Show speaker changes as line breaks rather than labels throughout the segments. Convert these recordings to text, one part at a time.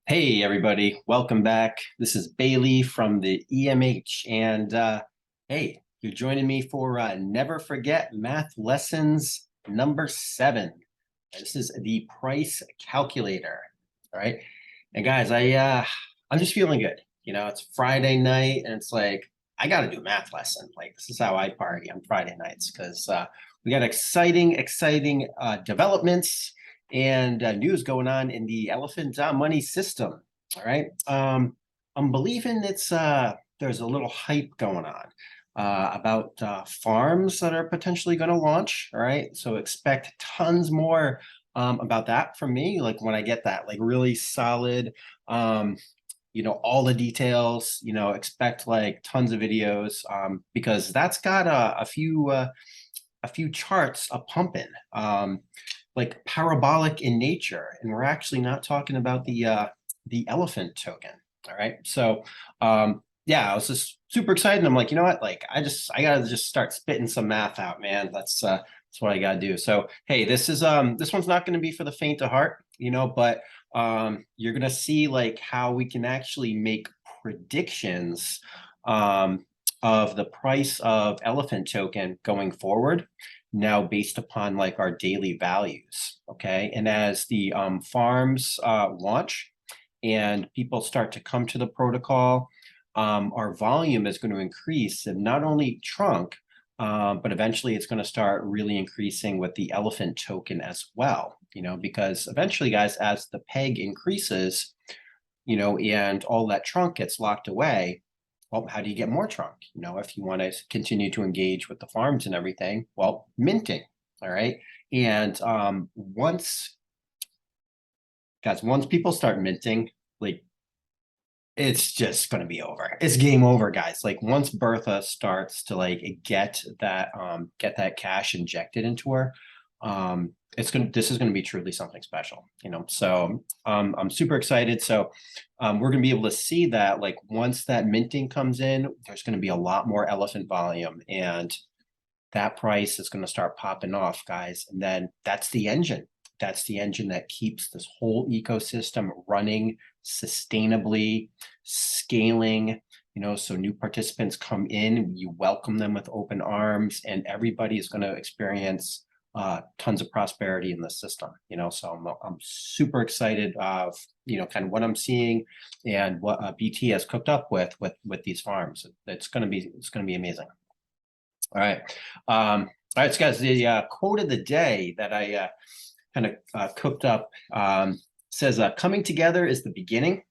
Hey everybody, welcome back. This is Bailey from the EMH, and hey, you're joining me for Never Forget Math Lessons number 7. This is the price calculator. All right, and guys, I'm just feeling good. It's Friday night, and it's like I got to do a math lesson. Like this is how I party on Friday nights because we got exciting developments and news going on in the elephant money system. All right. I'm believing there's a little hype going on about farms that are potentially going to launch. All right. So expect tons more about that from me. Like when I get that, like really solid, all the details, expect like tons of videos because that's got a few charts a pumping. Like parabolic in nature, and we're actually not talking about the elephant token. All right, so yeah, I was just super excited. I'm like, you know what? Like, I gotta just start spitting some math out, man. That's what I gotta do. So hey, this one's not going to be for the faint of heart, but you're gonna see like how we can actually make predictions of the price of elephant token going forward now based upon like our daily values. Okay. And as the farms launch and people start to come to the protocol, our volume is going to increase and not only trunk, but eventually it's going to start really increasing with the elephant token as well, because eventually, guys, as the peg increases, and all that trunk gets locked away, well, how do you get more trunk? If you want to continue to engage with the farms and everything, well, minting. All right. And once people start minting, like it's just going to be over. It's game over, guys. Like once Bertha starts to like get that cash injected into her, this is going to be truly something special, So I'm super excited. So we're going to be able to see that like once that minting comes in, there's going to be a lot more elephant volume, and that price is going to start popping off, guys. And then that's the engine. That's the engine that keeps this whole ecosystem running sustainably, scaling, so new participants come in, you welcome them with open arms, and everybody is going to experience tons of prosperity in the system, so I'm super excited of, kind of what I'm seeing and what BT has cooked up with these farms. It's going to be amazing. All right. All right, so guys, the quote of the day that I kind of cooked up says, coming together is the beginning,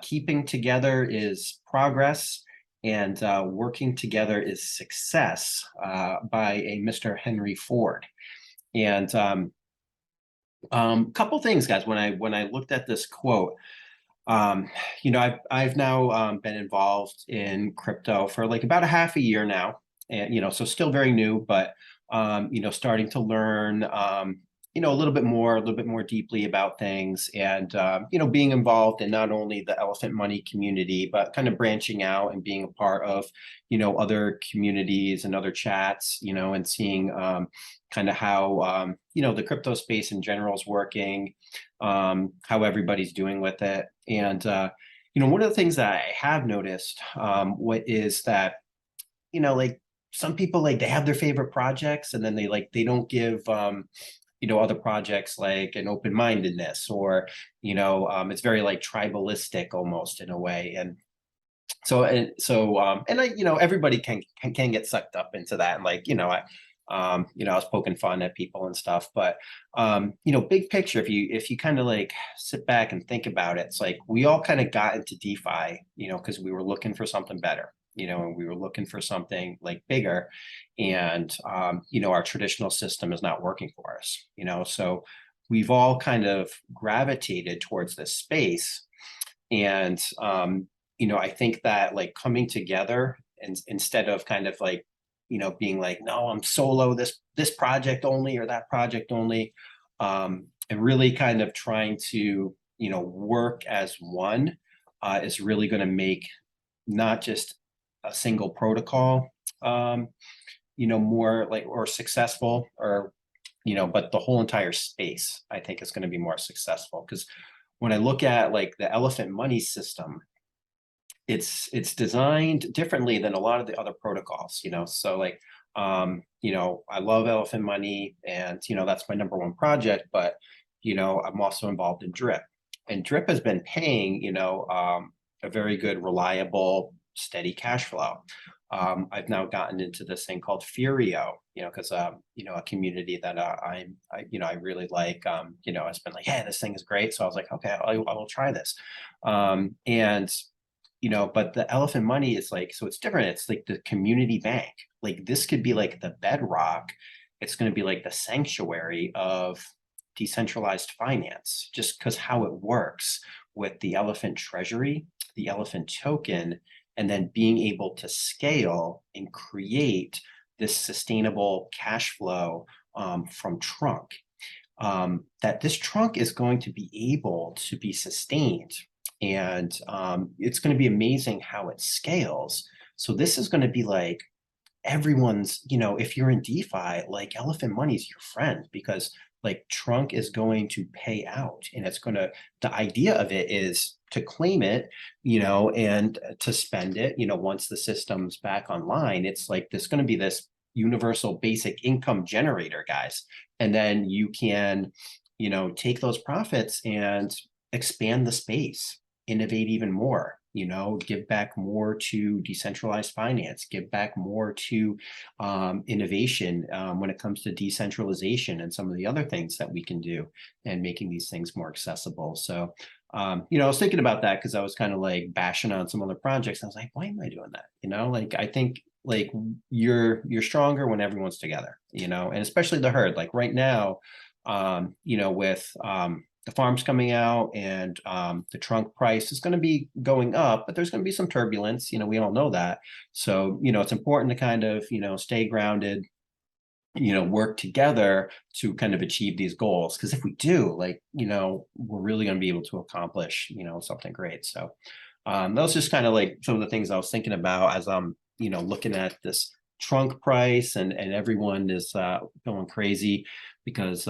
keeping together is progress, and working together is success, by a Mr. Henry Ford. And couple things, guys, when I looked at this quote, I've now been involved in crypto for like about a half a year now, and so still very new, but starting to learn a little bit more deeply about things, and being involved in not only the elephant money community, but kind of branching out and being a part of other communities and other chats, and seeing kind of how the crypto space in general is working, how everybody's doing with it. And one of the things that I have noticed, what is that, like some people, like they have their favorite projects, and then they don't give other projects like an open-mindedness, or it's very like tribalistic almost in a way. And everybody can get sucked up into that, and like I was poking fun at people and stuff, but big picture, if you kind of like sit back and think about it, it's like we all kind of got into DeFi, because we were looking for something better, and we were looking for something like bigger, and our traditional system is not working for us, so we've all kind of gravitated towards this space. And I think that like coming together, and instead of kind of like being like, no, I'm solo, this project only or that project only, and really kind of trying to work as one, is really going to make not just a single protocol more like or successful, or but the whole entire space, I think, is going to be more successful, because when I look at like the elephant money system, it's designed differently than a lot of the other protocols, so like I love elephant money, and that's my number one project, but I'm also involved in drip, and drip has been paying a very good, reliable, steady cash flow. I've now gotten into this thing called Furio, because a community that I really like, has been like, hey, this thing is great. So I was like, okay, I will try this. And but the elephant money is like, so it's different. It's like the community bank. Like this could be like the bedrock. It's going to be like the sanctuary of decentralized finance, just because how it works with the elephant treasury, the elephant token, and then being able to scale and create this sustainable cash flow from trunk. That this trunk is going to be able to be sustained, and it's going to be amazing how it scales. So this is going to be like everyone's, if you're in DeFi, like elephant money is your friend, because like trunk is going to pay out, and the idea of it is to claim it, and to spend it, once the system's back online. It's like there's going to be this universal basic income generator, guys. And then you can, take those profits and expand the space, innovate even more, give back more to decentralized finance, give back more to innovation when it comes to decentralization and some of the other things that we can do, and making these things more accessible. So, I was thinking about that because I was kind of like bashing on some other projects. I was like, why am I doing that? Like I think like you're stronger when everyone's together, and especially the herd. Like right now, with the farms coming out, and the trunk price is going to be going up, but there's going to be some turbulence. We all know that. So, it's important to kind of, stay grounded, work together to kind of achieve these goals. Because if we do, like, we're really going to be able to accomplish, something great. So that was just kind of like some of the things I was thinking about as I'm, looking at this trunk price, and everyone is going crazy because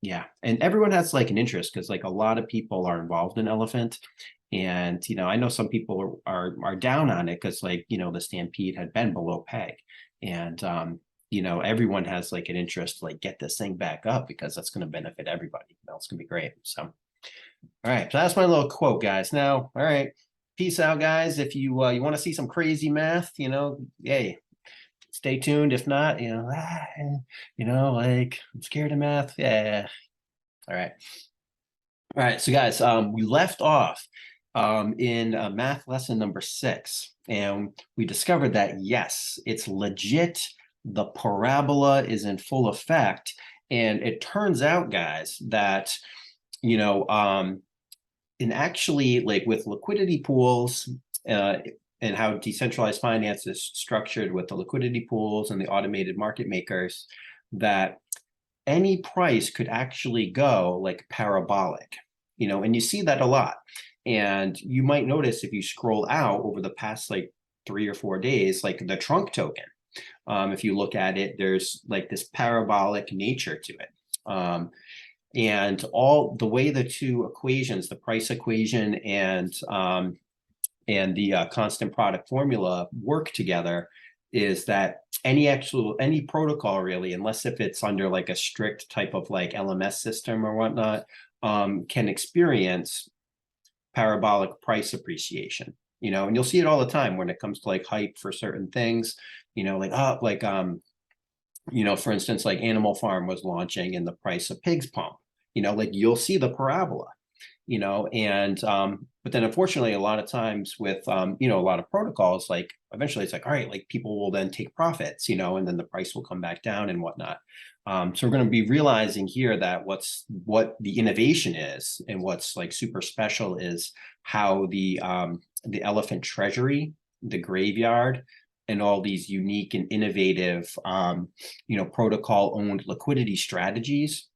yeah, and everyone has like an interest, because like a lot of people are involved in elephant, and I know some people are down on it because like the stampede had been below peg, and everyone has like an interest to like get this thing back up, because that's going to benefit everybody. It's going to be great. So all right, so that's my little quote, guys. Now, all right, peace out, guys. If you want to see some crazy math, hey, stay tuned. If not, like I'm scared of math. Yeah. All right. All right. So guys, we left off in math lesson number 6, and we discovered that yes, it's legit. The parabola is in full effect. And it turns out, guys, that, and actually, like with liquidity pools, and how decentralized finance is structured with the liquidity pools and the automated market makers, that any price could actually go like parabolic, and you see that a lot. And you might notice if you scroll out over the past like 3 or 4 days, like the trunk token, if you look at it, there's like this parabolic nature to it. And all the way the two equations, the price equation and the constant product formula, work together, is that any protocol really, unless if it's under like a strict type of like LMS system or whatnot, can experience parabolic price appreciation. And you'll see it all the time when it comes to like hype for certain things. For instance, like Animal Farm was launching, and the price of pigs pump, like you'll see the parabola, and but then unfortunately a lot of times with a lot of protocols, like eventually it's like, all right, like people will then take profits, and then the price will come back down and whatnot. So we're going to be realizing here that what the innovation is, and what's like super special, is how the elephant treasury, the graveyard, and all these unique and innovative protocol owned liquidity strategies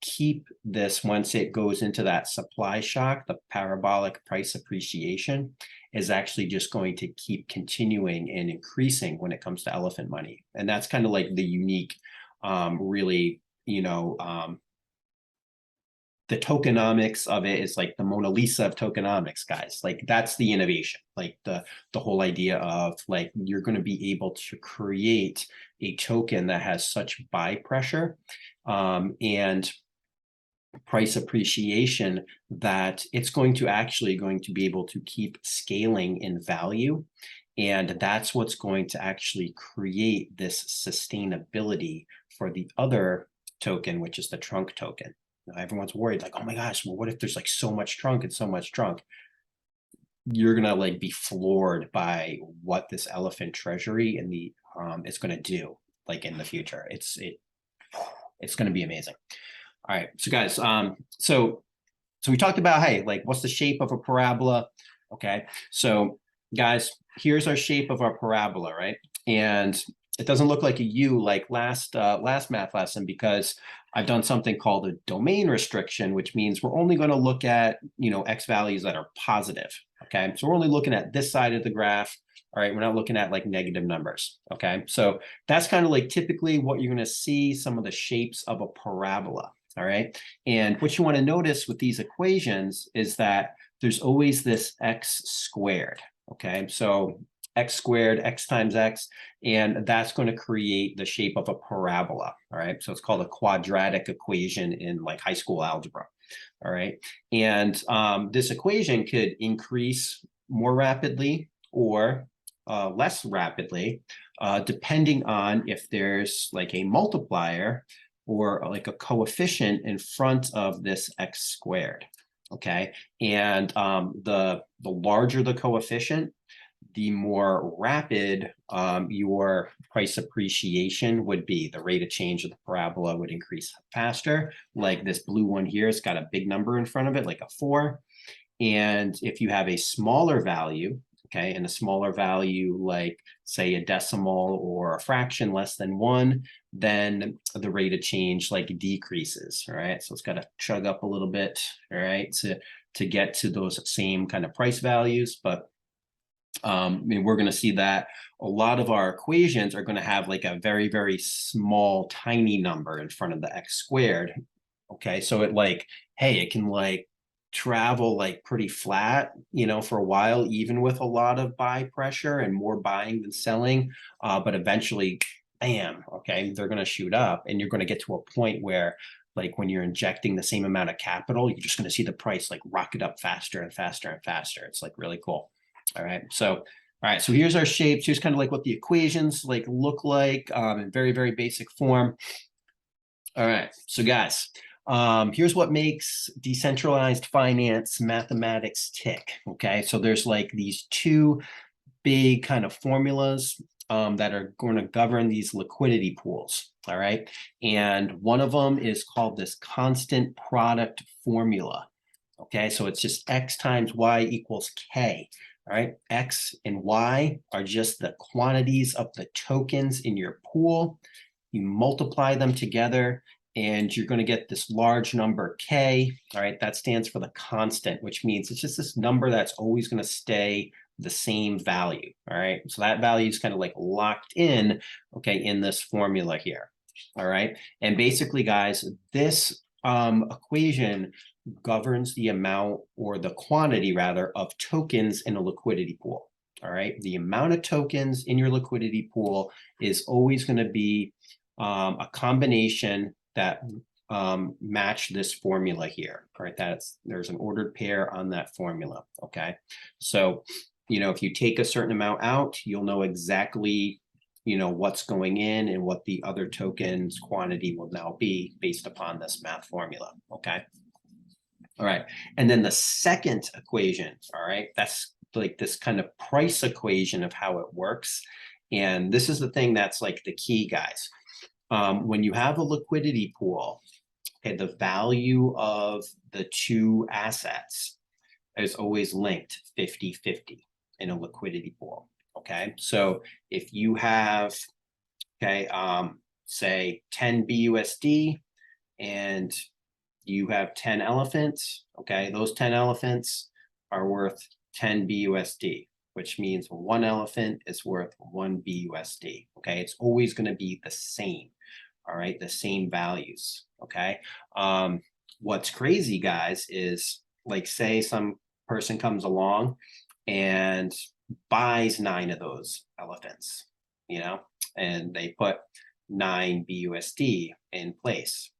keep this, once it goes into that supply shock, the parabolic price appreciation is actually just going to keep continuing and increasing when it comes to elephant money. And that's kind of like the unique, really, the tokenomics of it is like the Mona Lisa of tokenomics, guys. Like that's the innovation, like the whole idea of like you're going to be able to create a token that has such buy pressure and price appreciation that it's going to be able to keep scaling in value. And that's what's going to actually create this sustainability for the other token, which is the trunk token. Everyone's worried like, oh my gosh, well, what if there's like so much trunk and so much trunk? You're gonna like be floored by what this elephant treasury and the is gonna do like in the future. It's gonna be amazing. All right, so guys, so we talked about, hey, like what's the shape of a parabola? Okay, so guys, here's our shape of our parabola, right? And it doesn't look like a U like last math lesson because I've done something called a domain restriction, which means we're only going to look at, X values that are positive. Okay, so we're only looking at this side of the graph. All right, we're not looking at like negative numbers. Okay, so that's kind of like typically what you're going to see some of the shapes of a parabola. All right, and what you want to notice with these equations is that there's always this x squared. Okay, so x squared, x times x, and that's going to create the shape of a parabola. All right, so it's called a quadratic equation in like high school algebra. All right, and this equation could increase more rapidly or less rapidly, depending on if there's like a multiplier or like a coefficient in front of this x squared. Okay, and the larger the coefficient, the more rapid your price appreciation would be. The rate of change of the parabola would increase faster. Like this blue one here, it's got a big number in front of it, like a 4. And if you have a smaller value, okay, and a smaller value, like say a decimal or a fraction less than 1, then the rate of change like decreases, all right? So it's got to chug up a little bit, all right, to get to those same kind of price values. But I mean, we're going to see that a lot of our equations are going to have like a very, very small, tiny number in front of the x squared. Okay, so it like, hey, it can like travel like pretty flat, for a while, even with a lot of buy pressure and more buying than selling. But eventually, bam, okay, they're going to shoot up, and you're going to get to a point where, like, when you're injecting the same amount of capital, you're just going to see the price like rocket up faster and faster and faster. It's like really cool. All right, so here's our shapes. Here's kind of like what the equations like look like in very, very basic form. All right, so guys, here's what makes decentralized finance mathematics tick. Okay, so there's like these two big kind of formulas that are going to govern these liquidity pools. All right, and one of them is called this constant product formula. Okay, so it's just x times y equals k. All right, x and y are just the quantities of the tokens in your pool. You multiply them together, and you're going to get this large number k. All right, that stands for the constant, which means it's just this number that's always going to stay the same value. All right, so that value is kind of like locked in, okay, in this formula here. All right, and basically, guys, this equation governs the amount, or the quantity rather, of tokens in a liquidity pool. All right, the amount of tokens in your liquidity pool is always going to be a combination that match this formula here. All right, there's an ordered pair on that formula. Okay, so if you take a certain amount out, you'll know exactly what's going in and what the other token's quantity will now be based upon this math formula. Okay. All right, and then the second equation, all right, that's like this kind of price equation of how it works. And this is the thing that's like the key, guys. When you have a liquidity pool, okay, the value of the two assets is always linked 50-50 in a liquidity pool. Okay, so if you have, okay, say 10 BUSD and you have 10 elephants, okay, those 10 elephants are worth 10 BUSD, which means one elephant is worth 1 BUSD. Okay, it's always going to be the same. All right, the same values. Okay, what's crazy, guys, is like, say some person comes along and buys 9 of those elephants, you know, and they put 9 BUSD in place.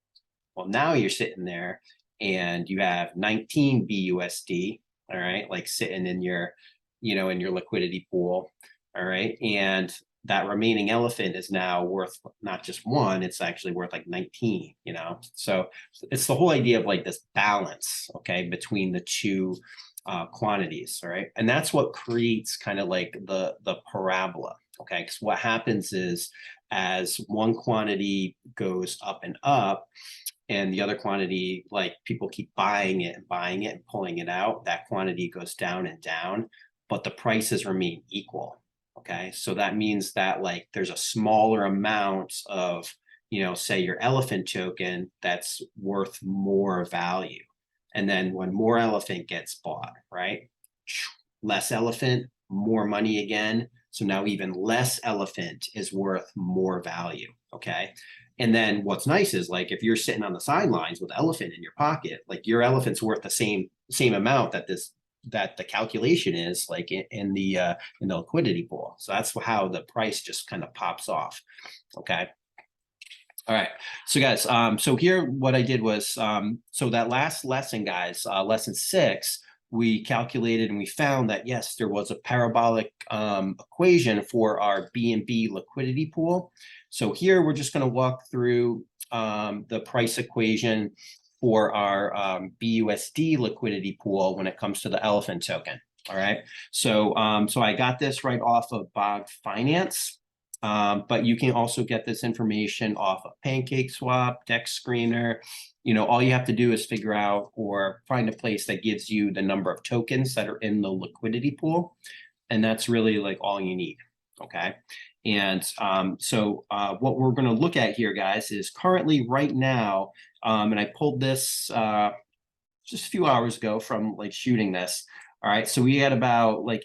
Well, now you're sitting there and you have 19 BUSD, all right, like sitting in your, in your liquidity pool, all right, and that remaining elephant is now worth not just one, it's actually worth like 19, so it's the whole idea of like this balance, okay, between the two quantities, all right, and that's what creates kind of like the parabola, okay, because what happens is as one quantity goes up and up and the other quantity, like people keep buying it and pulling it out, that quantity goes down and down, but the prices remain equal. Okay, so that means that like there's a smaller amount of, say your elephant token that's worth more value. And then when more elephant gets bought, right? Less elephant, more money again. So now even less elephant is worth more value. Okay. And then what's nice is like if you're sitting on the sidelines with elephant in your pocket, like your elephant's worth the same amount that the calculation is like in the liquidity pool. So that's how the price just kind of pops off. Okay. All right. So guys, so here what I did was so that last lesson, guys, lesson 6, we calculated and we found that yes, there was a parabolic equation for our B&B liquidity pool. So here we're just going to walk through the price equation for our BUSD liquidity pool when it comes to the elephant token. All right. So so I got this right off of Bog Finance. But you can also get this information off of PancakeSwap, Dex Screener. All you have to do is figure out or find a place that gives you the number of tokens that are in the liquidity pool. And that's really like all you need. Okay. And so what we're going to look at here, guys, is currently right now, and I pulled this just a few hours ago from like shooting this. All right, so we had about like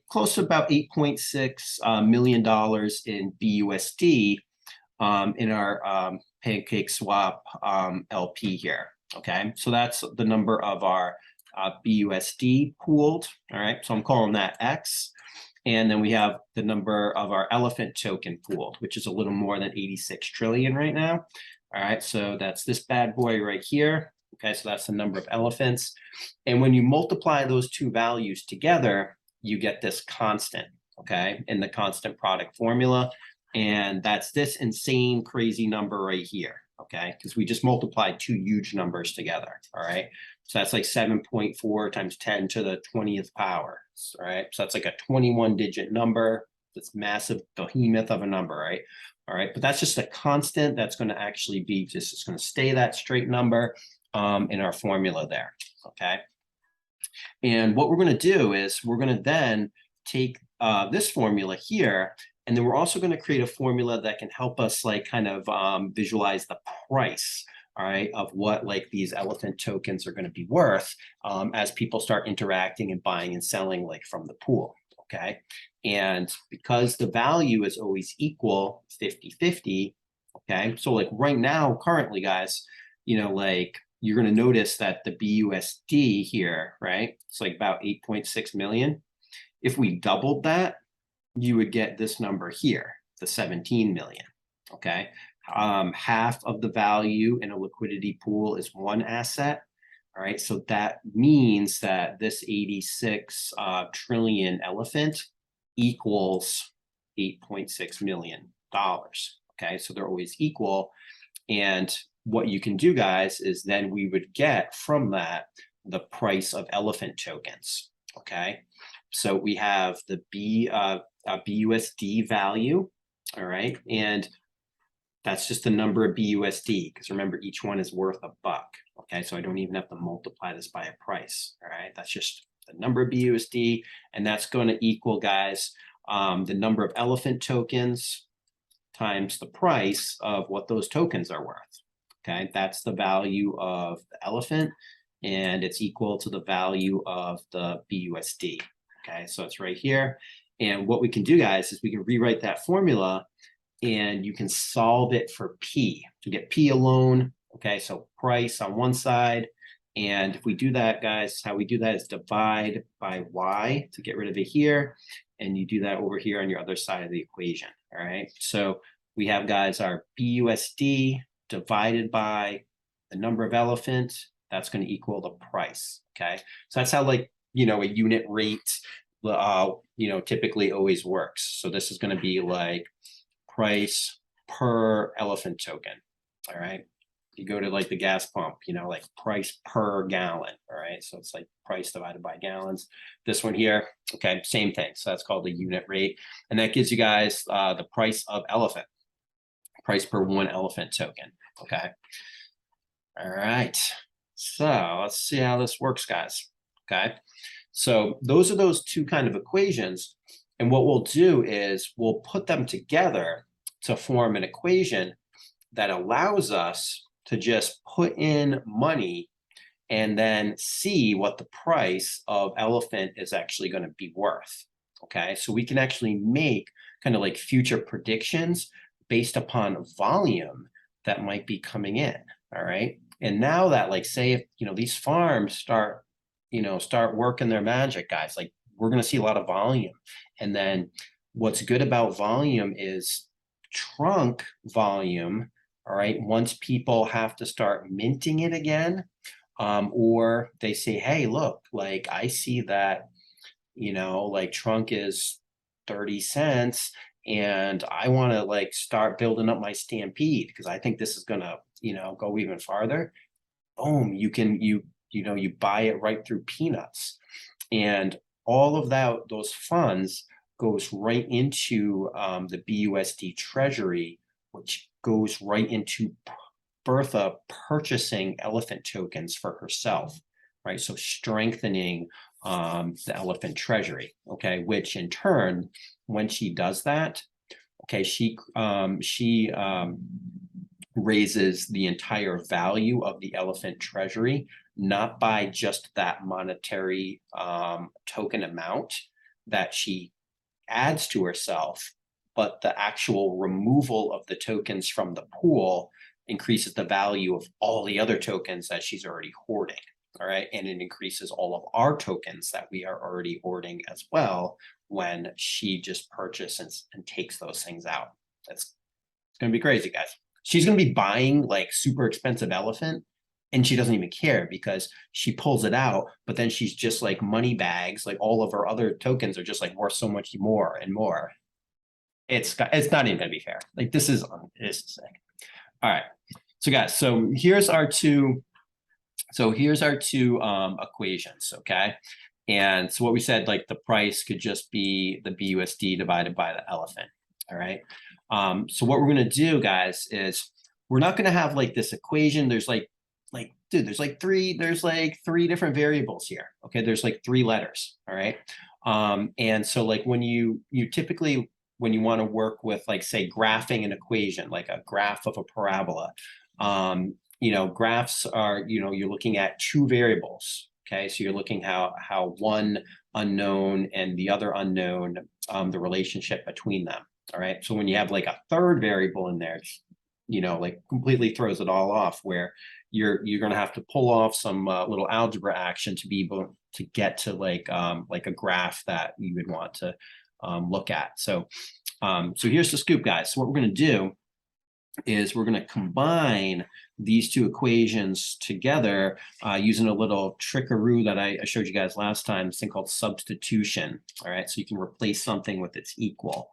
close to about $8.6 million in BUSD in our PancakeSwap LP here. Okay, so that's the number of our BUSD pooled. All right, so I'm calling that X. And then we have the number of our elephant token pooled, which is a little more than 86 trillion right now. All right, so that's this bad boy right here. Okay, so that's the number of elephants. And when you multiply those two values together, you get this constant, okay, in the constant product formula. And that's this insane, crazy number right here, okay, because we just multiplied two huge numbers together, all right? So that's like 7.4 times 10 to the 20th power, all right? So that's like a 21-digit number. That's massive behemoth of a number, right? All right, but that's just a constant that's going to actually be just, it's going to stay that straight number in our formula there, okay? And what we're going to do is we're going to then take this formula here, and then we're also going to create a formula that can help us like kind of visualize the price, all right, of what like these elephant tokens are going to be worth as people start interacting and buying and selling like from the pool, okay? And because the value is always equal 50-50, okay? So like right now, currently, guys, like you're going to notice that the BUSD here, right? It's like about 8.6 million. If we doubled that, you would get this number here, the 17 million, okay? Half of the value in a liquidity pool is one asset, all right? So that means that this 86 trillion elephant equals $8.6 million, okay? So they're always equal. And what you can do, guys, is then we would get from that the price of elephant tokens, okay? So we have the BUSD value, all right? And that's just the number of BUSD, because remember, each one is worth $1, okay? So I don't even have to multiply this by a price, all right? That's just the number of BUSD, and that's going to equal, guys, the number of elephant tokens times the price of what those tokens are worth. Okay, that's the value of the elephant, and it's equal to the value of the BUSD. Okay, so it's right here. And what we can do, guys, is we can rewrite that formula and you can solve it for P. To get P alone, Okay, so price on one side. And if we do that, guys, how we do that is divide by y to get rid of it here. And you do that over here on your other side of the equation. All right. So we have, guys, our BUSD divided by the number of elephants. That's going to equal the price. Okay. So that's how, like, a unit rate, typically always works. So this is going to be like price per elephant token. All right. You go to like the gas pump, like price per gallon. All right. So it's like price divided by gallons. This one here, okay, same thing. So that's called the unit rate. And that gives you guys the price of elephant, price per one elephant token. Okay. All right. So let's see how this works, guys. Okay. So those are those two kind of equations. And what we'll do is we'll put them together to form an equation that allows us to just put in money and then see what the price of elephant is actually going to be worth. Okay, so we can actually make kind of like future predictions based upon volume that might be coming in. All right, and now that, like, say if these farms start working their magic, guys, like we're going to see a lot of volume. And then what's good about volume is trunk volume. All right, once people have to start minting it again, or they say, hey, look, like I see that, like trunk is 30 cents and I want to like start building up my stampede because I think this is going to, go even farther. Boom, you buy it right through peanuts. And all of those funds goes right into the BUSD treasury, which goes right into Bertha purchasing elephant tokens for herself, right? So strengthening the elephant treasury, okay? Which in turn, when she does that, okay, she raises the entire value of the elephant treasury, not by just that monetary token amount that she adds to herself, but the actual removal of the tokens from the pool increases the value of all the other tokens that she's already hoarding. All right. And it increases all of our tokens that we are already hoarding as well when she just purchases and takes those things out. It's going to be crazy, guys. She's going to be buying like super expensive elephant and she doesn't even care because she pulls it out, but then she's just like money bags. Like all of her other tokens are just like worth so much more and more. It's not even gonna be fair. Like this is sick. All right, so guys, here's our two equations. Okay, and so what we said, like the price could just be the BUSD divided by the elephant. All right, so what we're gonna do, guys, is we're not gonna have like this equation. There's dude, there's like three different variables here. Okay, there's like 3 letters. All right, and so like when you typically, when you want to work with, like, say, graphing an equation, like a graph of a parabola, graphs are, you're looking at 2 variables. Okay, so you're looking how one unknown and the other unknown, the relationship between them. All right, so when you have like a third variable in there, like completely throws it all off, where you're going to have to pull off some little algebra action to be able to get to like a graph that you would want to look at. So here's the scoop, guys. So what we're going to do is we're going to combine these 2 equations together using a little trickaroo that I showed you guys last time, this thing called substitution. All right, so you can replace something with its equal.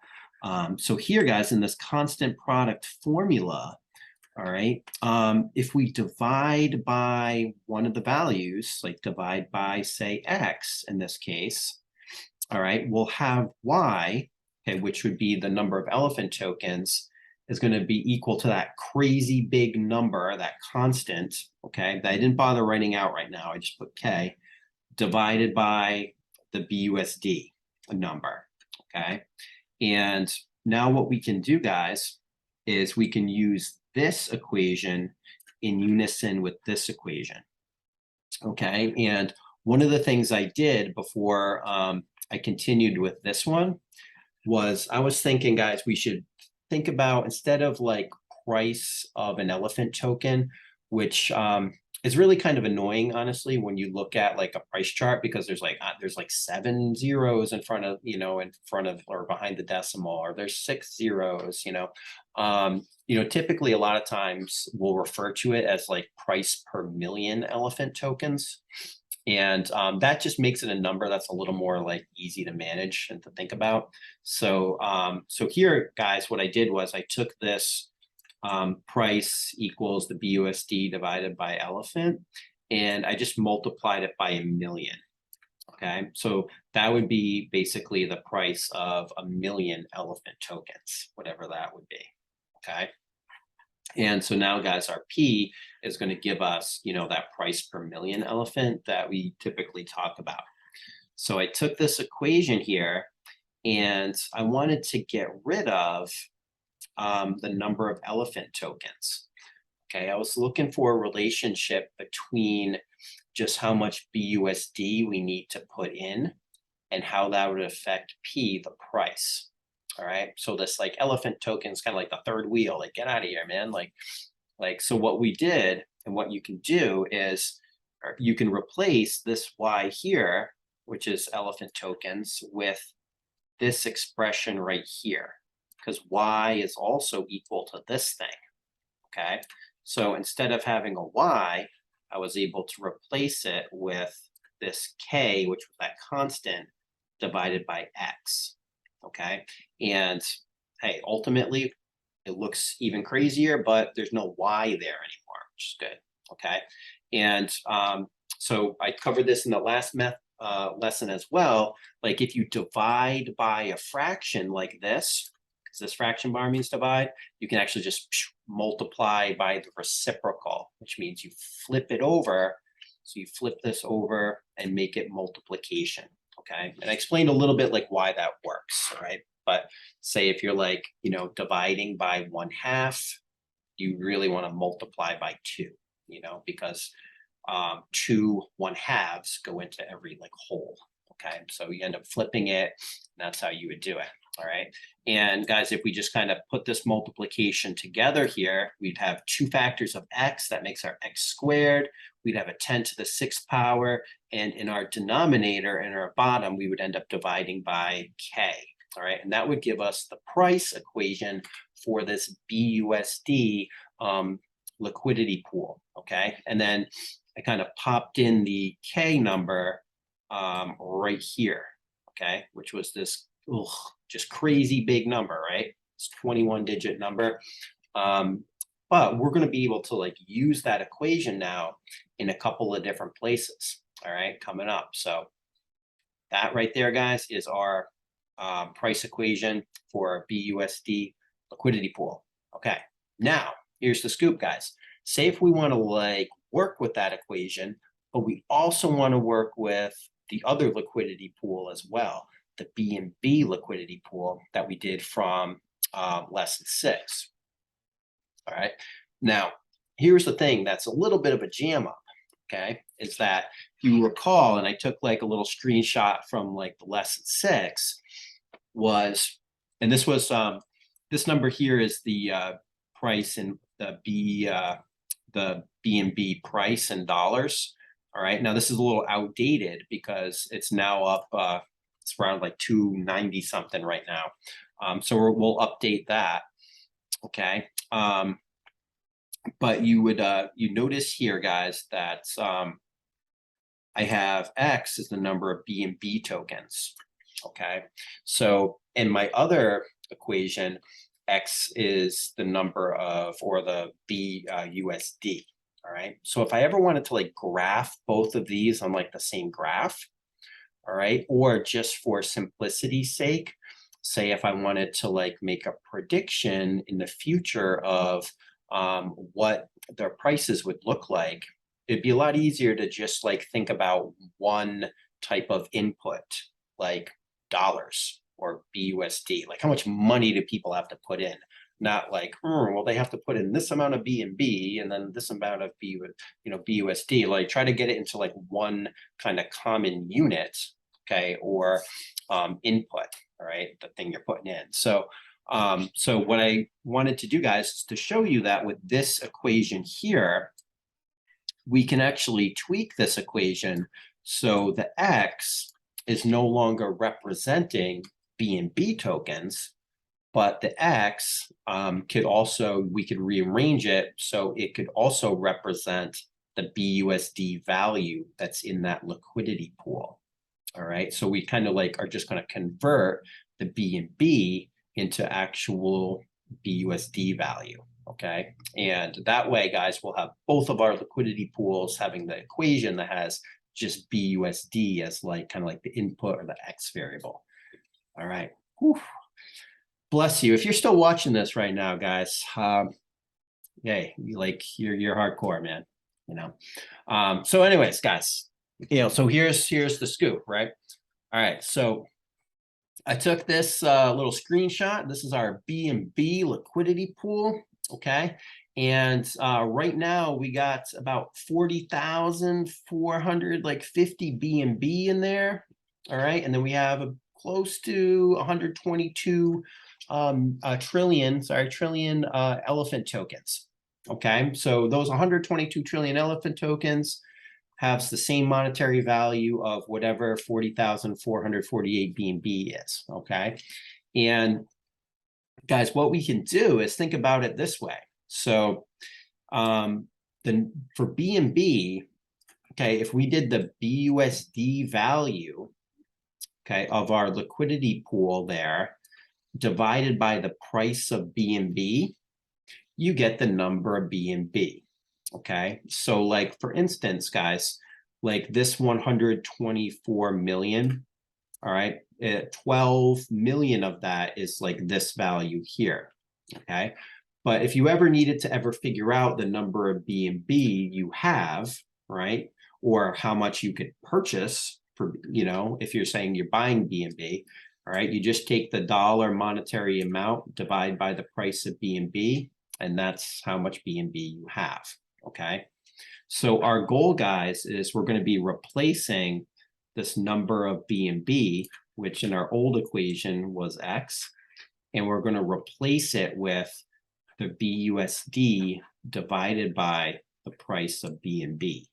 So here, guys, in this constant product formula, all right, if we divide by one of the values, like divide by, say, x in this case, all right, we'll have y, okay, which would be the number of elephant tokens, is going to be equal to that crazy big number, that constant, okay, that I didn't bother writing out right now. I just put k, divided by the BUSD number, okay? And now what we can do, guys, is we can use this equation in unison with this equation, okay? And one of the things I did before I continued with this one was I was thinking, guys, we should think about, instead of like price of an elephant token, which is really kind of annoying, honestly, when you look at like a price chart, because there's like 7 zeros in front of, in front of or behind the decimal, or there's 6 zeros, typically a lot of times we'll refer to it as like price per million elephant tokens. And that just makes it a number that's a little more like easy to manage and to think about. So so here, guys, what I did was I took this price equals the BUSD divided by elephant, and I just multiplied it by a million. Okay, so that would be basically the price of a million elephant tokens, whatever that would be. Okay, and so now, guys, our P is going to give us, that price per million elephant that we typically talk about. So I took this equation here, and I wanted to get rid of the number of elephant tokens. Okay, I was looking for a relationship between just how much BUSD we need to put in and how that would affect P, the price. All right, so this like elephant token is kind of like the third wheel. Like, get out of here, man. So what we did and what you can do is you can replace this Y here, which is elephant tokens, with this expression right here, because Y is also equal to this thing. Okay, so instead of having a Y, I was able to replace it with this K, which was that constant, divided by X. Okay, and hey, ultimately it looks even crazier, but there's no Y there anymore, which is good. Okay, and so I covered this in the last lesson as well. Like if you divide by a fraction like this, because this fraction bar means divide, you can actually just multiply by the reciprocal, which means you flip it over. So you flip this over and make it multiplication. Okay, and I explained a little bit like why that works, right? But say if you're like, dividing by 1/2, you really want to multiply by 2, because 2 1/2s go into every like whole. Okay, so you end up flipping it, and that's how you would do it. All right, and guys, if we just kind of put this multiplication together here, we'd have 2 factors of x. That makes our x squared. We'd have a 10 to the 6th power, and in our denominator, in our bottom, we would end up dividing by k. All right, and that would give us the price equation for this BUSD liquidity pool. Okay, and then I kind of popped in the k number right here. Okay, which was this just crazy big number, right? It's 21-digit number. But we're going to be able to like use that equation now in a couple of different places. All right, coming up. So that right there, guys, is our price equation for BUSD liquidity pool. Okay, now here's the scoop, guys. Say if we want to like work with that equation, but we also want to work with the other liquidity pool as well, the BNB liquidity pool that we did from lesson 6. All right, now here's the thing that's a little bit of a jam up. Okay, is that if you recall, and I took like a little screenshot from like the lesson 6 was, and this was this number here is the price in the BNB price in dollars. All right, now this is a little outdated because it's now up, it's around like 290 something right now. So we'll update that. Okay, but you would you notice here, guys, that I have X is the number of BNB tokens. Okay, so in my other equation, X is the number of, or the BUSD. All right, so if I ever wanted to like graph both of these on like the same graph, all right, or just for simplicity's sake, say if I wanted to like make a prediction in the future of what their prices would look like, it'd be a lot easier to just like think about one type of input, like dollars or BUSD. Like how much money do people have to put in? Not like, well, they have to put in this amount of BNB and then this amount of BUSD. Like try to get it into like one kind of common unit, okay, or input. All right, the thing you're putting in. So so what I wanted to do, guys, is to show you that with this equation here, we can actually tweak this equation so the X is no longer representing BNB tokens, but the X could also, we could rearrange it so it could also represent the BUSD value that's in that liquidity pool. All right, so we kind of like are just going to convert the BNB into actual BUSD value. Okay, and that way, guys, we'll have both of our liquidity pools having the equation that has just BUSD as like kind of like the input or the X variable. All right. Whew. Bless you. If you're still watching this right now, guys, yay, you're hardcore, man. You know. So, anyways, guys, so here's the scoop, right? All right, so I took this little screenshot. This is our BNB liquidity pool, okay? And right now we got about 40,400, like 50 BNB in there, all right? And then we have close to 122 trillion elephant tokens, okay? So those 122 trillion elephant tokens has the same monetary value of whatever 40,448 BNB is, okay? And guys, what we can do is think about it this way. So for BNB, okay, if we did the BUSD value, okay, of our liquidity pool there, divided by the price of BNB, you get the number of BNB. Okay, so like for instance, guys, like this 124 million, all right, 12 million of that is like this value here. Okay, but if you ever needed to ever figure out the number of BNB you have, right, or how much you could purchase for, if you're saying you're buying BNB, all right, you just take the dollar monetary amount, divide by the price of BNB, and that's how much BNB you have. Okay, so our goal, guys, is we're going to be replacing this number of BNB, which in our old equation was X, and we're going to replace it with the BUSD divided by the price of BNB.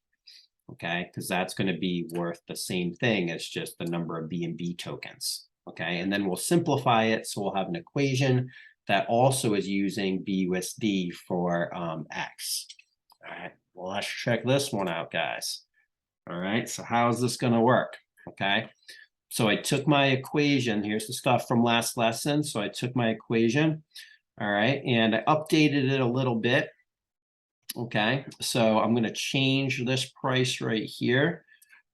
Okay, because that's going to be worth the same thing as just the number of BNB tokens. Okay, and then we'll simplify it so we'll have an equation that also is using BUSD for X. All right, well, let's check this one out, guys. All right, so how is this going to work? Okay, so I took my equation. Here's the stuff from last lesson. So I took my equation, all right, and I updated it a little bit. Okay, so I'm going to change this price right here,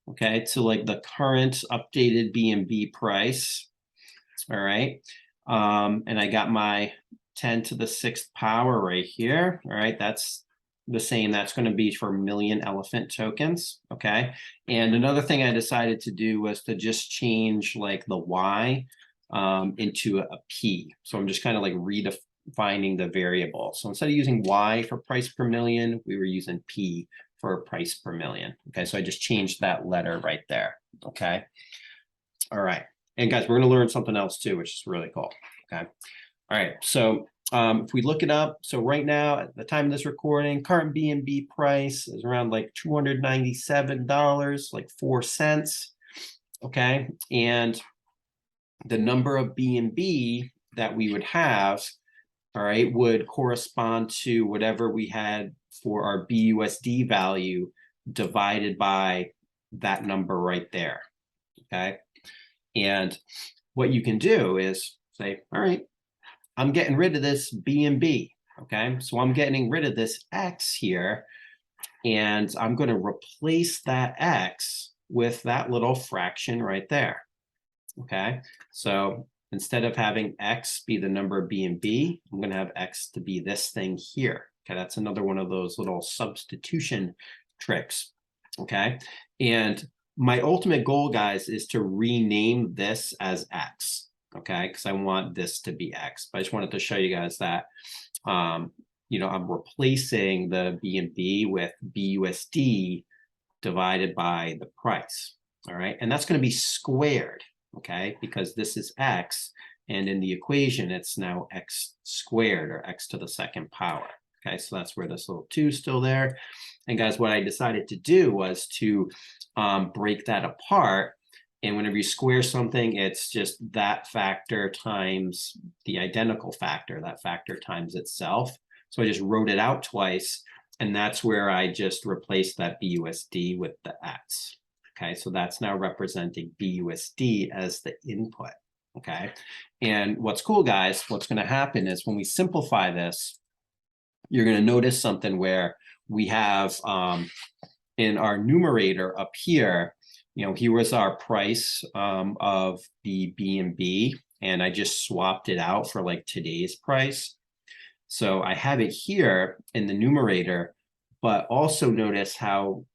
okay, to like the current updated BNB price. All right, and I got my 10 to the 6th power right here. All right, that's the same. That's going to be for million elephant tokens. Okay. And another thing I decided to do was to just change like the Y into a P. So I'm just kind of like redefining the variable. So instead of using Y for price per million, we were using P for price per million. Okay. So I just changed that letter right there. Okay. All right. And guys, we're going to learn something else too, which is really cool. Okay. All right. So if we look it up, so right now at the time of this recording, current BNB price is around like $297, like 4 cents. Okay, and the number of BNB that we would have, all right, would correspond to whatever we had for our BUSD value divided by that number right there. Okay, and what you can do is say, all right, I'm getting rid of this BNB, okay? So I'm getting rid of this X here, and I'm going to replace that X with that little fraction right there, okay? So instead of having X be the number of BNB, I'm going to have X to be this thing here, okay? That's another one of those little substitution tricks, okay? And my ultimate goal, guys, is to rename this as X. Okay, because I want this to be X. But I just wanted to show you guys that, I'm replacing the BNB with BUSD divided by the price. All right, and that's going to be squared, okay, because this is X, and in the equation, it's now X squared, or X to the 2nd power. Okay, so that's where this little 2 is still there. And guys, what I decided to do was to break that apart. And whenever you square something, it's just that factor times the identical factor, that factor times itself. So I just wrote it out twice. And that's where I just replaced that BUSD with the X. Okay, so that's now representing BUSD as the input. Okay, and what's cool, guys, what's going to happen is when we simplify this, you're going to notice something where we have in our numerator up here, here was our price of the B&B, and I just swapped it out for like today's price. So I have it here in the numerator, but also notice how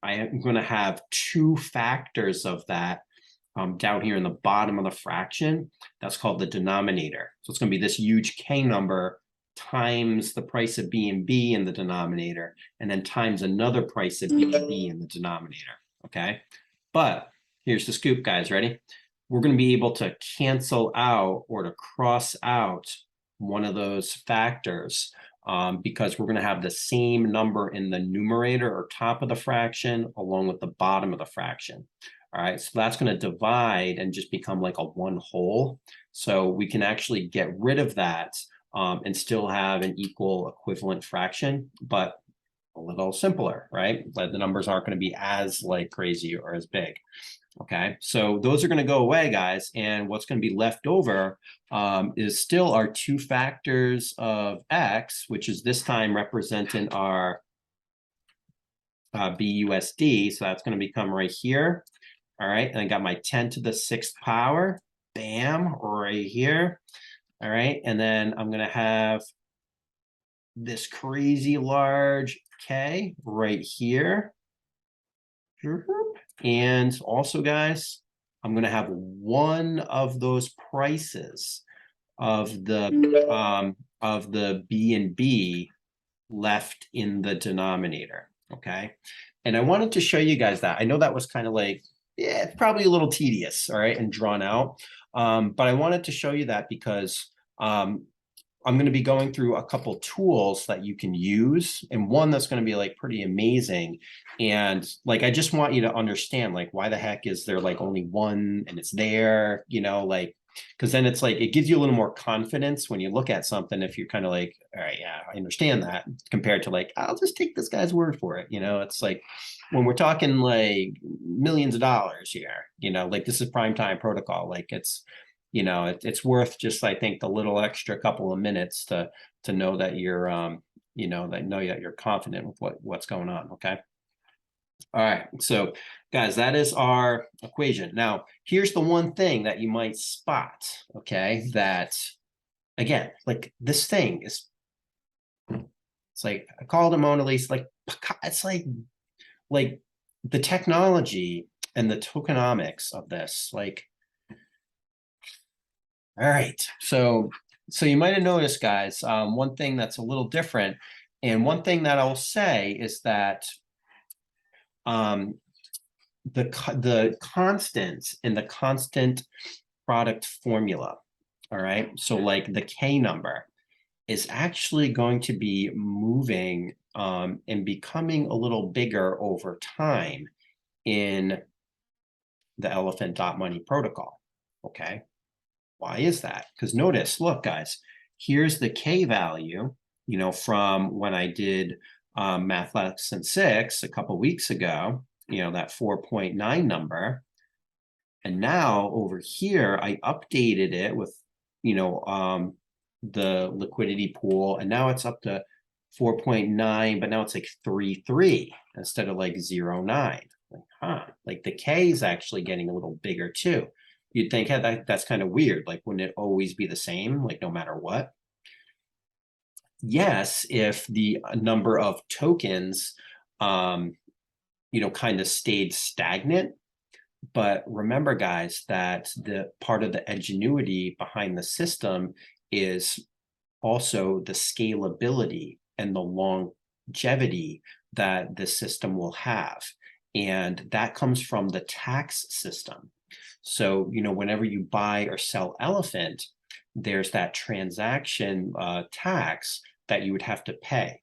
I am going to have two factors of that down here in the bottom of the fraction. That's called the denominator. So it's going to be this huge K number times the price of B&B in the denominator, and then times another price of B&B in the denominator, okay? But here's the scoop, guys, ready? We're going to be able to cancel out or to cross out one of those factors because we're going to have the same number in the numerator or top of the fraction along with the bottom of the fraction. All right, so that's going to divide and just become like a one whole. So we can actually get rid of that and still have an equal equivalent fraction, but a little simpler, right? But the numbers aren't going to be as like crazy or as big. Okay, so those are going to go away, guys. And what's going to be left over is still our two factors of X, which is this time representing our BUSD. So that's going to become right here. All right, and I got my 10 to the 6th power, bam, right here. All right, and then I'm going to have this crazy large K right here. And also, guys, I'm going to have one of those prices of the B&B left in the denominator, okay? And I wanted to show you guys that. I know that was kind of like, yeah, it's probably a little tedious, all right, and drawn out. But I wanted to show you that because I'm going to be going through a couple tools that you can use, and one that's going to be like pretty amazing. And like, I just want you to understand, like, why the heck is there like only one and it's there, like, because then it's like, it gives you a little more confidence when you look at something, if you're kind of like, all right, yeah, I understand that, compared to like, I'll just take this guy's word for it. It's like, when we're talking like millions of dollars here, like this is prime time protocol, like it's worth just, I think, the little extra couple of minutes to know that you're that you're confident with what's going on. Okay. All right, so guys, that is our equation. Now here's the one thing that you might spot, okay, that again, like this thing is, it's like, I called it Mona Lisa, like it's like the technology and the tokenomics of this, like, all right, so you might have noticed, guys, one thing that's a little different, and one thing that I'll say is that the constants in the constant product formula, all right, so like the K number is actually going to be moving and becoming a little bigger over time in the elephant.money protocol, okay? Why is that? Because notice, look, guys, here's the K value, from when I did math lesson 6 a couple weeks ago, that 4.9 number. And now over here, I updated it with, the liquidity pool, and now it's up to 4.9, but now it's like 3.3 instead of like 0.9. Like, like the K is actually getting a little bigger too. You'd think, hey, that's kind of weird. Like, wouldn't it always be the same, like no matter what? Yes, if the number of tokens, kind of stayed stagnant. But remember, guys, that the part of the ingenuity behind the system is also the scalability and the longevity that the system will have. And that comes from the tax system. So, whenever you buy or sell elephant, there's that transaction tax that you would have to pay.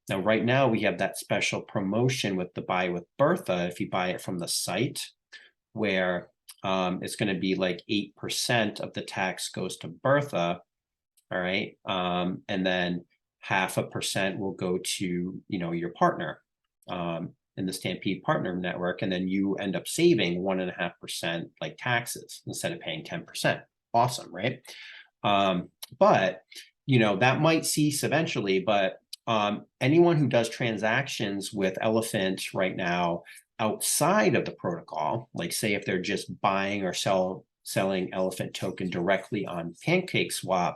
Now, right now we have that special promotion with the buy with Bertha. If you buy it from the site, where it's going to be like 8% of the tax goes to Bertha. All right. And then 0.5% will go to, your partner in the Stampede Partner Network. And then you end up saving 1.5% like taxes instead of paying 10%. Awesome, right? But, that might cease eventually, but anyone who does transactions with Elephant right now outside of the protocol, like say if they're just buying or selling Elephant token directly on PancakeSwap,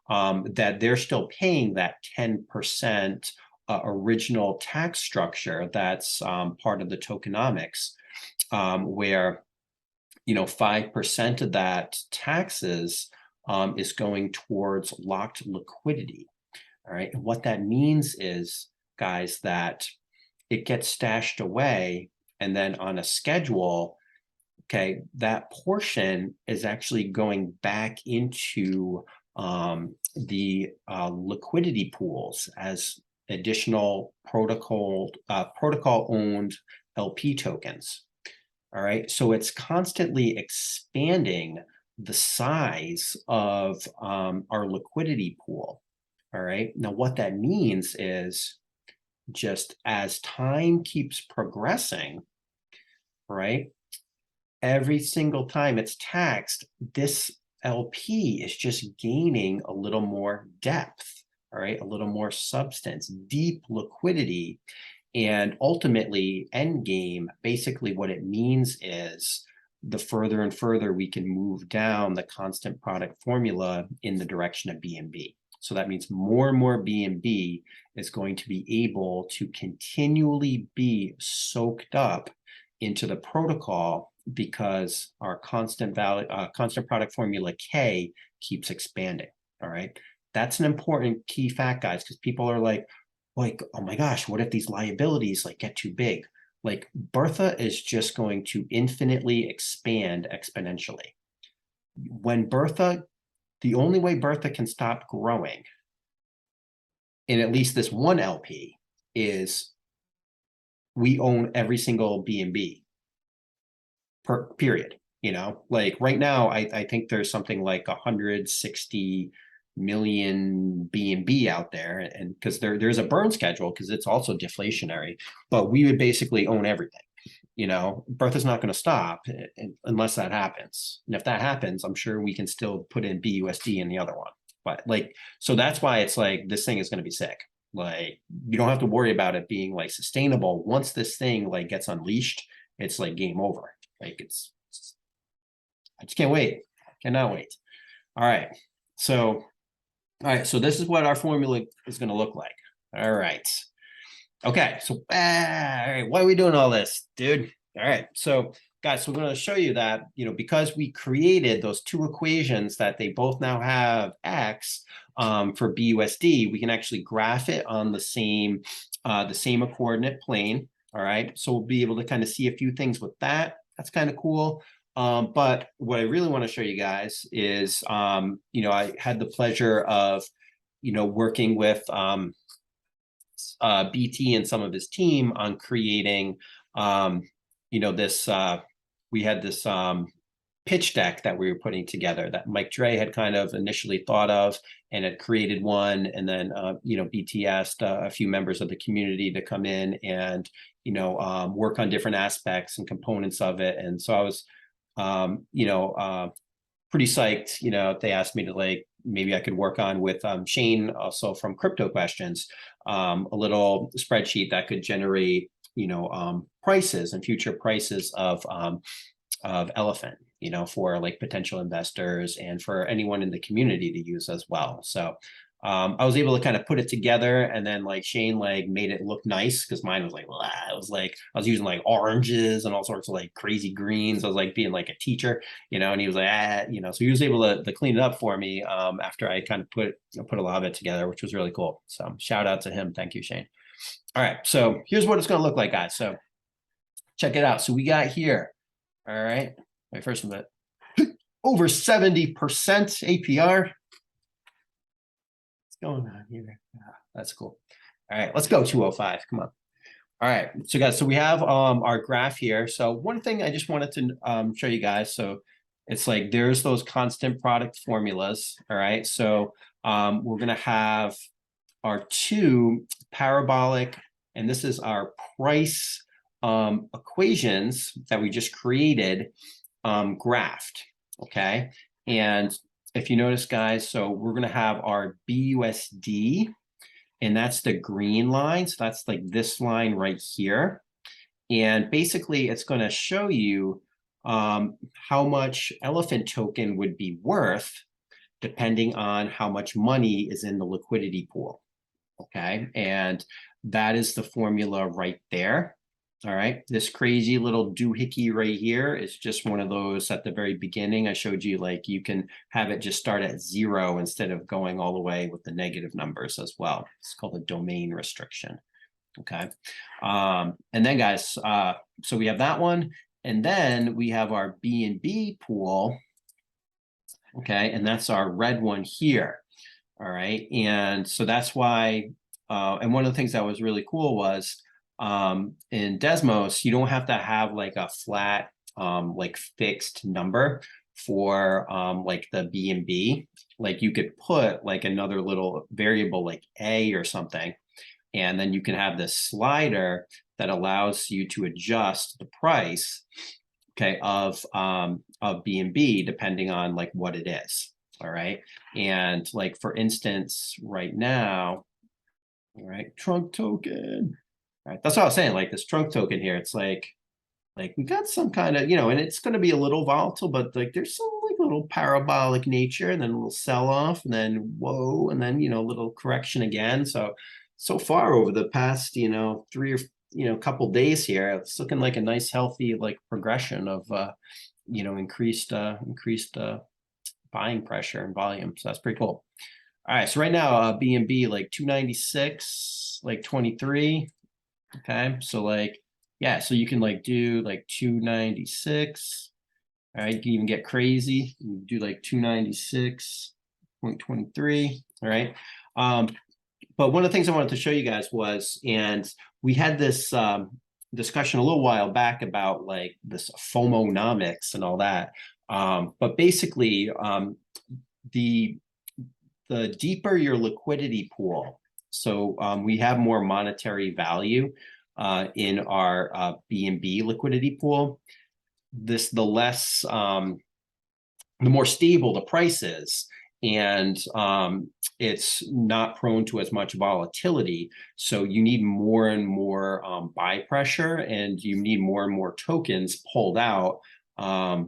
that they're still paying that 10% original tax structure that's part of the tokenomics, where 5% of that taxes is going towards locked liquidity. All right. And what that means is, guys, that it gets stashed away, and then on a schedule, okay, that portion is actually going back into the liquidity pools as additional protocol owned LP tokens. All right. So it's constantly expanding the size of our liquidity pool. All right. Now, what that means is, just as time keeps progressing, right, every single time it's taxed, this LP is just gaining a little more depth, all right, a little more substance, deep liquidity. And ultimately, end game, basically what it means is the further and further we can move down the constant product formula in the direction of BNB. So that means more and more BNB is going to be able to continually be soaked up into the protocol, because our constant product formula K keeps expanding. All right. That's an important key fact, guys, because people are like, oh my gosh, what if these liabilities like get too big? Like Bertha is just going to infinitely expand exponentially. When Bertha, the only way Bertha can stop growing in at least this one LP is we own every single BNB per period. Like right now, I think there's something like 160 million BNB out there, and because there's a burn schedule, because it's also deflationary, but we would basically own everything. Bertha's not going to stop unless that happens. And if that happens, I'm sure we can still put in BUSD in the other one. But so that's why it's like, this thing is going to be sick. Like, you don't have to worry about it being like sustainable. Once this thing like gets unleashed, it's like game over. Like I just can't wait. Cannot wait. All right. So this is what our formula is going to look like. All right. Okay. So, all right. Why are we doing all this, dude? All right. So, guys, so we're going to show you that, because we created those two equations that they both now have X for BUSD, we can actually graph it on the same coordinate plane. All right. So we'll be able to kind of see a few things with that. That's kind of cool. But what I really want to show you guys is, I had the pleasure of, working with BT and some of his team on creating, this, we had this pitch deck that we were putting together that Mike Dre had kind of initially thought of and had created one. And then, BT asked a few members of the community to come in and, work on different aspects and components of it. And so I was, pretty psyched. They asked me to maybe I could work on with Shane, also from Crypto Questions, a little spreadsheet that could generate, prices and future prices of Elephant, for like potential investors and for anyone in the community to use as well. So I was able to kind of put it together, and then Shane made it look nice, because mine was I was using oranges and all sorts of crazy greens. I was being a teacher, and he was so he was able to clean it up for me after I kind of put a lot of it together, which was really cool. So shout out to him. Thank you, Shane. All right. So here's what it's going to look like, guys. So check it out. So we got here. All right. Wait, first of all, over 70% APR. Going on here? That's cool. All right, let's go 205. Come on. All right, so guys, so we have our graph here. So one thing I just wanted to show you guys. So it's like there's those constant product formulas. All right, so we're gonna have our two parabolic, and this is our price equations that we just created graphed. Okay, and if you notice, guys, so we're gonna have our BUSD. And that's the green line. So that's like this line right here. And basically, it's going to show you how much elephant token would be worth depending on how much money is in the liquidity pool. Okay. And that is the formula right there. All right. This crazy little doohickey right here is just one of those at the very beginning. I showed you like you can have it just start at 0 instead of going all the way with the negative numbers as well. It's called a domain restriction. Okay. And then guys, so we have that one. And then we have our B&B pool. Okay. And that's our red one here. All right. And so that's why, and one of the things that was really cool was in Desmos, you don't have to have like a flat, like fixed number for like the B&B. Like you could put like another little variable like A or something, and then you can have this slider that allows you to adjust the price, okay, of B&B depending on like what it is. All right. And like, for instance, right now, all right, trunk token. All right. That's what I was saying. Like this trunk token here, it's like we got some kind of, and it's going to be a little volatile, but like there's some like little parabolic nature, and then a little sell off, and then whoa, and then, a little correction again. So far over the past, 3 or couple days here, it's looking like a nice, healthy, like progression of, increased buying pressure and volume. So that's pretty cool. All right, so right now, B&B like 296, like 23. Okay, so like, yeah, so you can like do like 296. All right, you can even get crazy. You can do like 296.23. All right. But one of the things I wanted to show you guys was, and we had this discussion a little while back about like this FOMOnomics and all that. But basically, the deeper your liquidity pool, so we have more monetary value in our B&B liquidity pool. The less, the more stable the price is, and it's not prone to as much volatility. So you need more and more buy pressure, and you need more and more tokens pulled out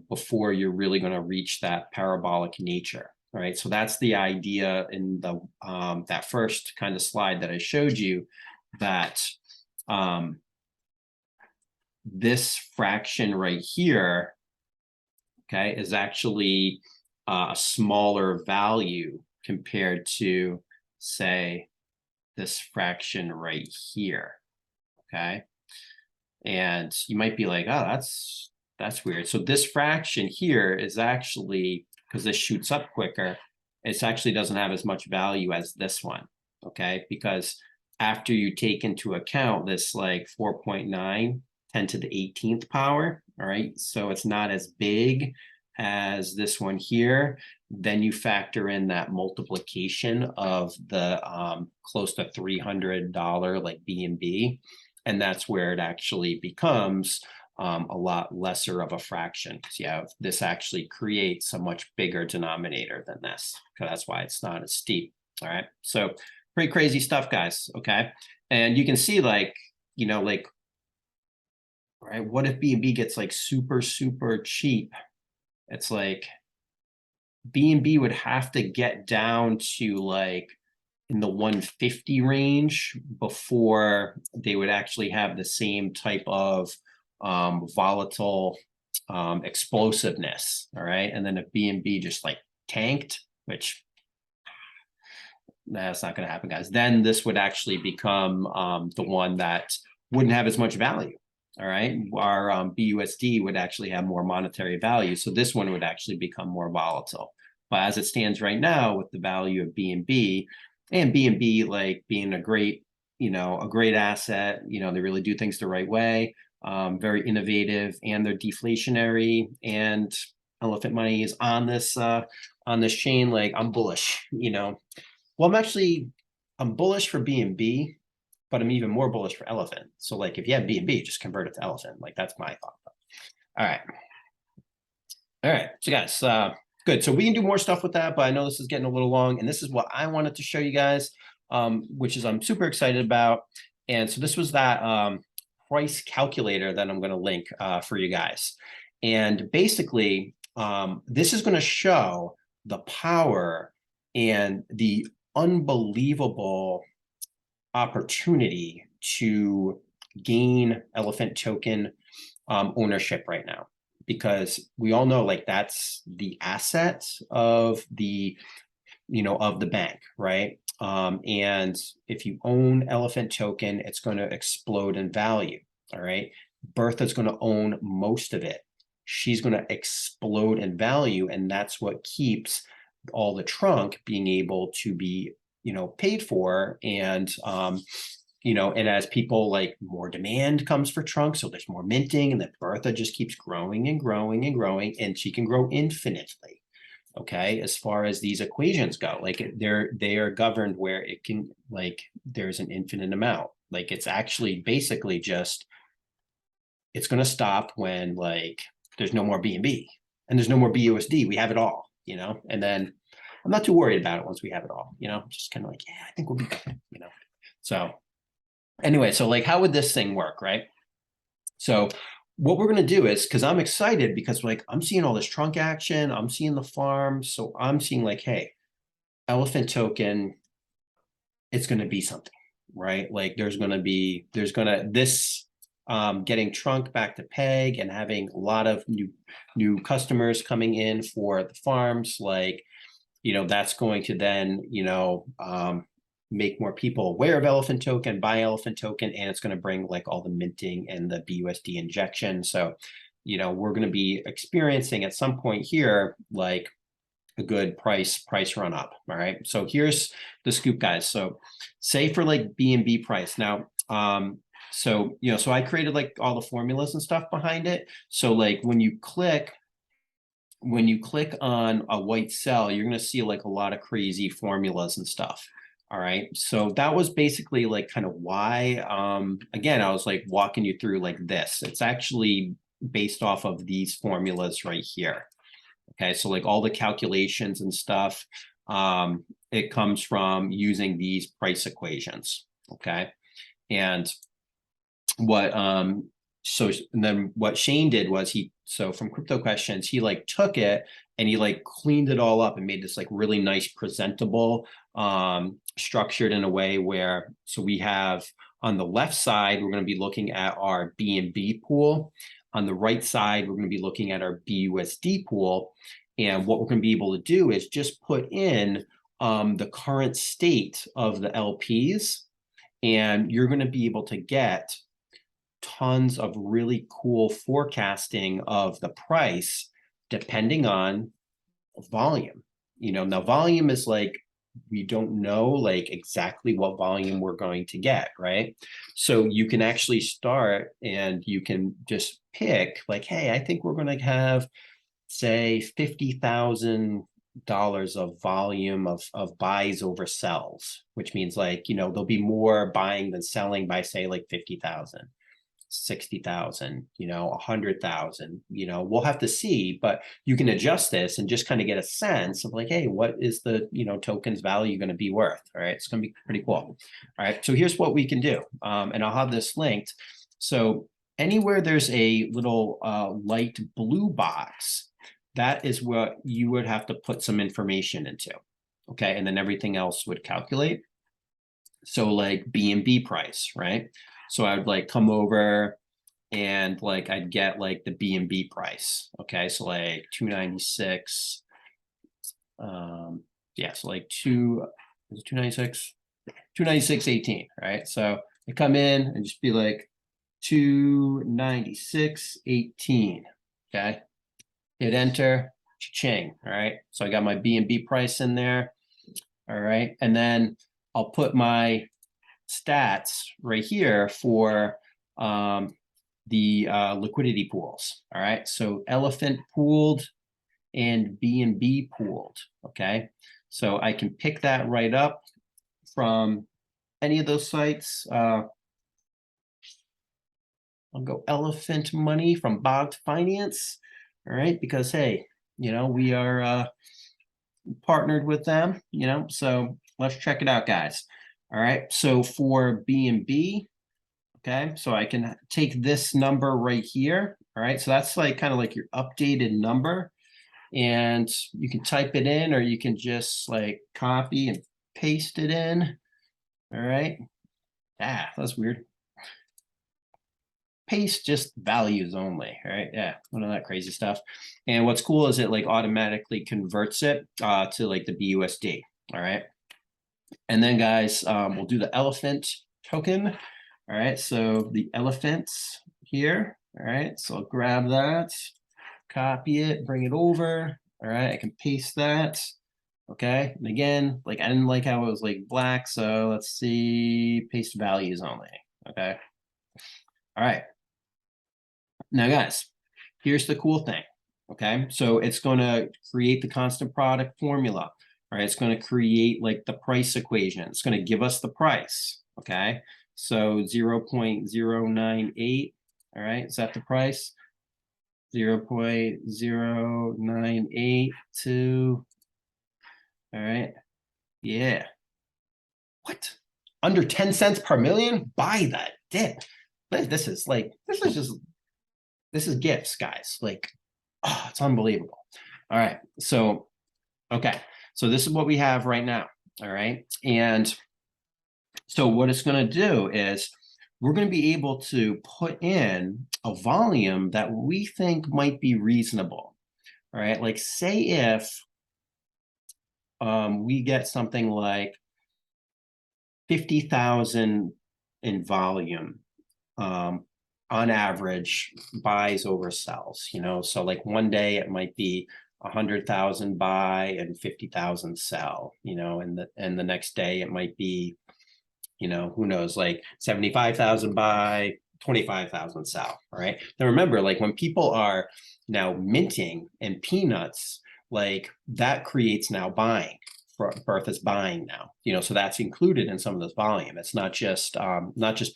before you're really going to reach that parabolic nature. Right. So that's the idea in the that first kind of slide that I showed you, that this fraction right here, okay, is actually a smaller value compared to, say, this fraction right here. Okay. And you might be like, oh, that's weird. So this fraction here is actually, because this shoots up quicker, it actually doesn't have as much value as this one. Okay. Because after you take into account this like 4.9, 10 to the 18th power, all right, so it's not as big as this one here. Then you factor in that multiplication of the close to $300 like B&B, and that's where it actually becomes a lot lesser of a fraction, because you have this actually creates a much bigger denominator than this. So that's why it's not as steep. All right, so pretty crazy stuff, guys. Okay, and you can see like, like, right, what if B&B gets like super cheap? It's like B&B would have to get down to like in the 150 range before they would actually have the same type of volatile explosiveness. All right. And then if B&B just like tanked, which that's not going to happen, guys, then this would actually become the one that wouldn't have as much value. All right. Our BUSD would actually have more monetary value. So this one would actually become more volatile. But as it stands right now, with the value of B&B, and B&B like being a great, a great asset. They really do things the right way. Very innovative, and they're deflationary, and elephant money is on this chain. Like, I'm bullish, well, I'm bullish for BNB, but I'm even more bullish for elephant. So like, if you have BNB, just convert it to elephant. Like, that's my thought. All right. So guys, good. So we can do more stuff with that, but I know this is getting a little long, and this is what I wanted to show you guys, which is I'm super excited about. And so this was that price calculator that I'm going to link for you guys. And basically, this is going to show the power and the unbelievable opportunity to gain elephant token ownership right now, because we all know, like, that's the asset of the bank, right? And if you own elephant token, it's going to explode in value. All right. Bertha's going to own most of it. She's going to explode in value, and that's what keeps all the trunk being able to be paid for. And and as people, like, more demand comes for trunk, so there's more minting, and then Bertha just keeps growing and growing and growing, and she can grow infinitely. Okay, as far as these equations go, like, they are governed where it can, like, there's an infinite amount. Like, it's actually basically just, it's going to stop when, like, there's no more BNB and there's no more BUSD. We have it all, and then I'm not too worried about it once we have it all, just kind of like, yeah, I think we'll be good, So anyway, so like, how would this thing work, right? So what we're going to do is, because I'm excited, because like, I'm seeing all this trunk action, I'm seeing the farm. So I'm seeing, like, hey, elephant token, it's going to be something, right? Like, this getting trunk back to peg and having a lot of new customers coming in for the farms, like, that's going to then, make more people aware of elephant token, buy elephant token, and it's going to bring, like, all the minting and the BUSD injection. So, we're going to be experiencing at some point here, like, a good price run up. All right. So here's the scoop, guys. So say for like BNB price now, so I created, like, all the formulas and stuff behind it. So like, when you click on a white cell, you're going to see, like, a lot of crazy formulas and stuff. All right. So that was basically, like, kind of why, again, I was like walking you through like this. It's actually based off of these formulas right here. Okay. So like, all the calculations and stuff, it comes from using these price equations. Okay. And then what Shane did was, from Crypto Questions, he like took it and he like cleaned it all up and made this like really nice, presentable, structured in a way where, so we have on the left side, we're going to be looking at our BNB pool. On the right side, we're going to be looking at our BUSD pool. And what we're going to be able to do is just put in the current state of the LPs, and you're going to be able to get tons of really cool forecasting of the price depending on volume. Now volume is like, we don't know like exactly what volume we're going to get, right? So you can actually start and you can just pick, like, hey, I think we're going to have, say, $50,000 of volume of buys over sells, which means, like, there'll be more buying than selling by, say, like 50,000. 60,000, 100,000, we'll have to see, but you can adjust this and just kind of get a sense of like, hey, what is the, token's value going to be worth? All right. It's going to be pretty cool. All right. So here's what we can do. And I'll have this linked. So anywhere there's a little light blue box, that is what you would have to put some information into. Okay. And then everything else would calculate. So like BNB price, right? So I would like come over and like, I'd get like the BNB price. Okay. So like 296. Yeah. So like 296, 296.18. Right. So I come in and just be like 296.18. Okay. Hit enter, cha-ching. All right. So I got my BNB price in there. All right. And then I'll put my stats right here for the liquidity pools. All right, so elephant pooled and B&B pooled. Okay, so I can pick that right up from any of those sites. I'll go Elephant Money from Bogged Finance. All right, because hey, we are partnered with them, so let's check it out, guys. All right, so for B&B, okay, so I can take this number right here. All right, so that's like kind of like your updated number, and you can type it in, or you can just like copy and paste it in. All right, that's weird. Paste just values only. All right, none of that crazy stuff. And what's cool is it like automatically converts it to like the BUSD. All right, and then guys, we'll do the elephant token. All right, so the elephants here. All right, so I'll grab that, copy it, bring it over. All right, I can paste that. Okay, and again, like I didn't like how it was like black, so let's see, paste values only. Okay, all right. Now, guys, here's the cool thing. Okay, so it's going to create the constant product formula. All right, it's going to create like the price equation. It's going to give us the price. Okay, so 0.098. All right, is that the price? 0.0982. All right, yeah. What? Under 10 cents per million? Buy that dip. This is gifts, guys. Like, oh, it's unbelievable. All right, so okay, so this is what we have right now. All right, and so what it's going to do is we're going to be able to put in a volume that we think might be reasonable. All right, like say if we get something like 50,000 in volume on average buys over sells, so like one day it might be 100,000 buy and 50,000 sell, and the next day it might be, who knows, like 75,000 buy, 25,000 sell. All right, now remember, like when people are now minting and peanuts, like that creates now buying. Bertha's buying now, so that's included in some of this volume. It's not just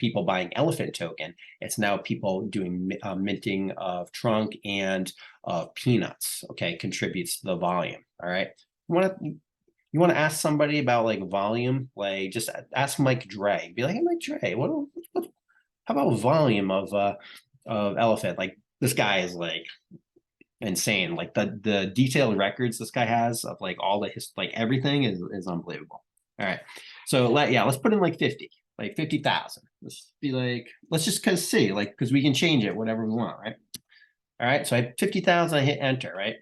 people buying elephant token. It's now people doing minting of trunk and peanuts. Okay, contributes to the volume. All right, you want to ask somebody about like volume, like just ask Mike Dre. Be like, hey, Mike Dre, how about volume of elephant? Like this guy is like insane. Like the detailed records this guy has of like all the like everything is unbelievable. All right, so let's put in like 50,000. Let's be like, let's just see, like, because we can change it whatever we want, right? All right, so I have 50,000. I hit enter, right?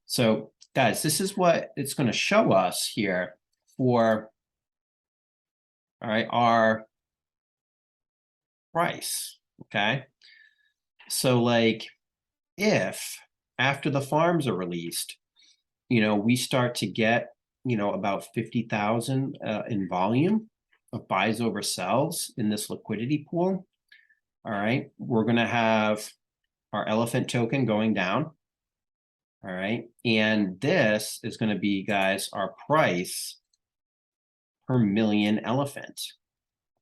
So guys, this is what it's going to show us here for our price. Okay, so like if after the farms are released, we start to get, about 50,000 in volume of buys over sells in this liquidity pool. All right, we're going to have our elephant token going down. All right, and this is going to be, guys, our price per million elephant.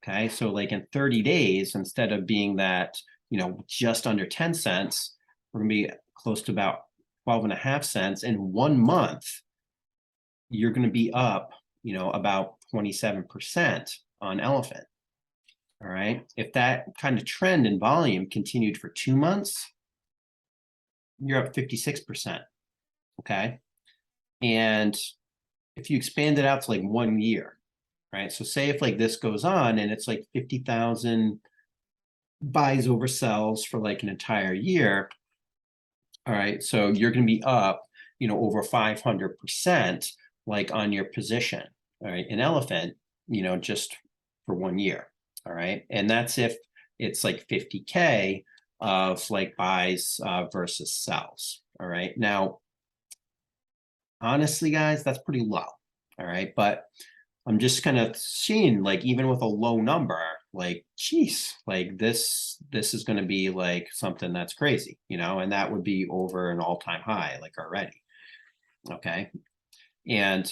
Okay, so like in 30 days, instead of being that, just under 10 cents, we're going to be close to about 12.5 cents. In 1 month, you're going to be up, about 27% on elephant. All right. If that kind of trend in volume continued for 2 months, you're up 56%. Okay. And if you expand it out to like 1 year, right? So say if like this goes on and it's like 50,000 buys over sells for like an entire year. All right, so you're going to be up, over 500%, like on your position, all right, in elephant, just for 1 year. All right, and that's if it's like 50K of like buys versus sells. All right, now, honestly, guys, that's pretty low. All right, but I'm just kind of seeing like, even with a low number, like, geez, like this is going to be like something that's crazy, you know, and that would be over an all-time high, like already. Okay. And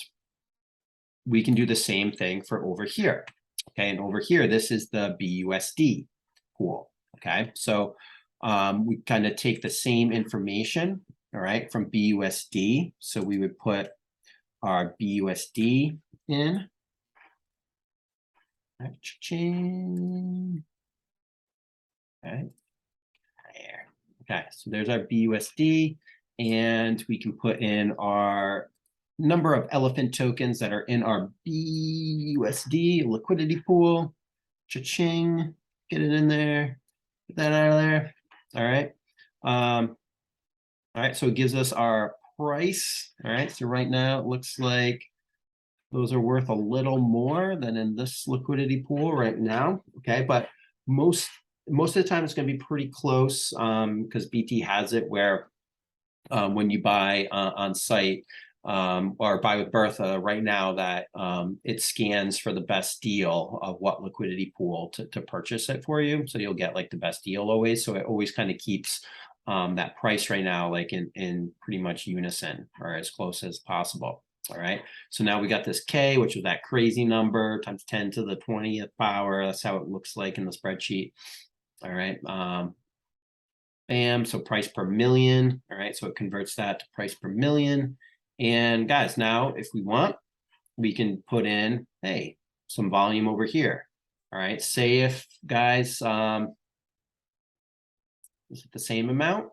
we can do the same thing for over here. Okay. And over here, this is the BUSD pool. Okay. So we kind of take the same information, all right, from BUSD. So we would put our BUSD in. Okay. Okay, so there's our BUSD, and we can put in our number of elephant tokens that are in our BUSD liquidity pool. Cha-ching, get it in there, get that out of there. All right. All right, so it gives us our price. All right, so right now it looks like those are worth a little more than in this liquidity pool right now. Okay, but most of the time it's going to be pretty close because BT has it where when you buy on site or buy with Bertha right now, that it scans for the best deal of what liquidity pool to purchase it for you. So you'll get like the best deal always. So it always kind of keeps that price right now like in pretty much unison or as close as possible. All right, so now we got this K, which is that crazy number times 10 to the 20th power. That's how it looks like in the spreadsheet. All right, bam, so price per million. All right, so it converts that to price per million. And guys, now if we want, we can put in, hey, some volume over here. All right, say if guys, is it the same amount?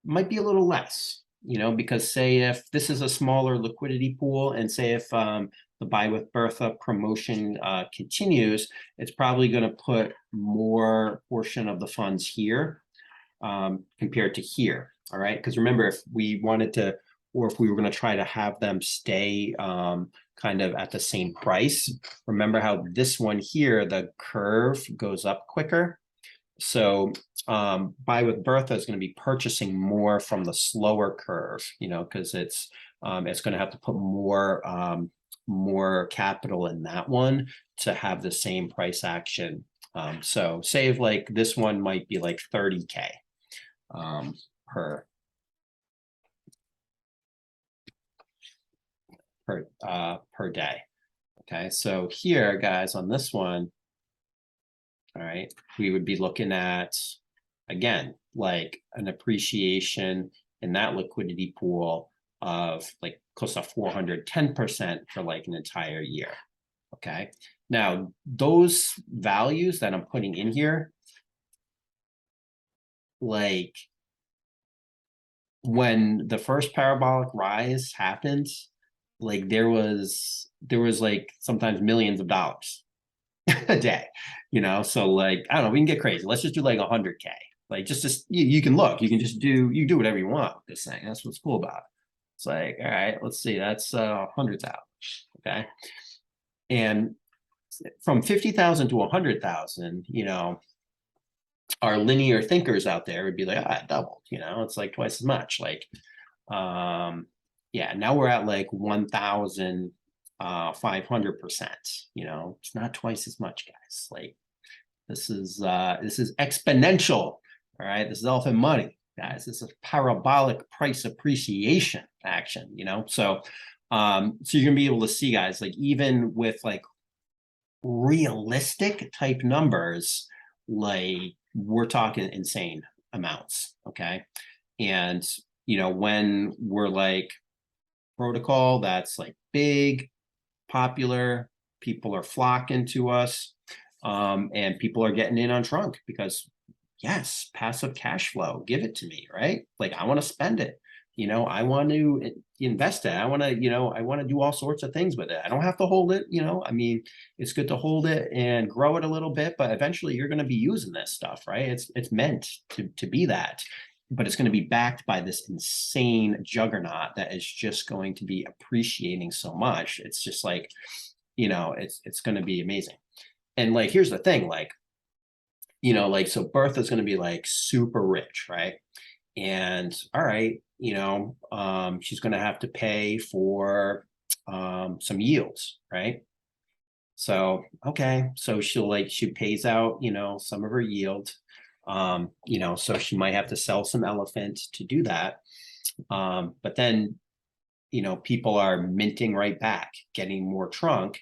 Might be a little less, you know, because say if this is a smaller liquidity pool and say if the buy with Bertha promotion continues, it's probably going to put more portion of the funds here compared to here. All right, because remember, if we wanted to, or if we were going to try to have them stay kind of at the same price, remember how this one here, the curve goes up quicker. So buy with Bertha is going to be purchasing more from the slower curve, you know, because it's going to have to put more capital in that one to have the same price action. So save like this one might be like 30K per day. Okay, so here, guys, on this one, all right, we would be looking at, again, like an appreciation in that liquidity pool of like close to 410% for like an entire year. Okay, now those values that I'm putting in here, like when the first parabolic rise happened, like there was like sometimes millions of dollars a day, you know. So like, I don't know, we can get crazy. Let's just do like 100K. Like just you can look, you can just do whatever you want with this thing. That's what's cool about it. It's like, all right, let's see, that's 100,000. Okay, and from 50,000 to 100,000, you know, our linear thinkers out there would be like, ah, it doubled, you know, it's like twice as much. Like yeah, now we're at like 1,500%. You know, it's not twice as much, guys. Like this is exponential. All right, this is all for money, guys. This is parabolic price appreciation action. You know, so so you're gonna be able to see, guys, like even with like realistic type numbers, like we're talking insane amounts. Okay, and you know when we're like protocol that's like big, popular, people are flocking to us, and people are getting in on Trunk because yes, passive cash flow, give it to me, right? Like I want to spend it, you know, I want to invest it, I want to, you know, I want to do all sorts of things with it. I don't have to hold it, you know, I mean, it's good to hold it and grow it a little bit, but eventually you're going to be using this stuff, right? It's meant to be that, but it's going to be backed by this insane juggernaut that is just going to be appreciating so much. It's just like, you know, it's going to be amazing. And like, here's the thing, like, you know, like, so Bertha's going to be like super rich, right? And all right, you know, she's going to have to pay for some yields, right? So, okay, so she pays out, you know, some of her yield. You know, so she might have to sell some elephant to do that. But then, you know, people are minting right back, getting more trunk,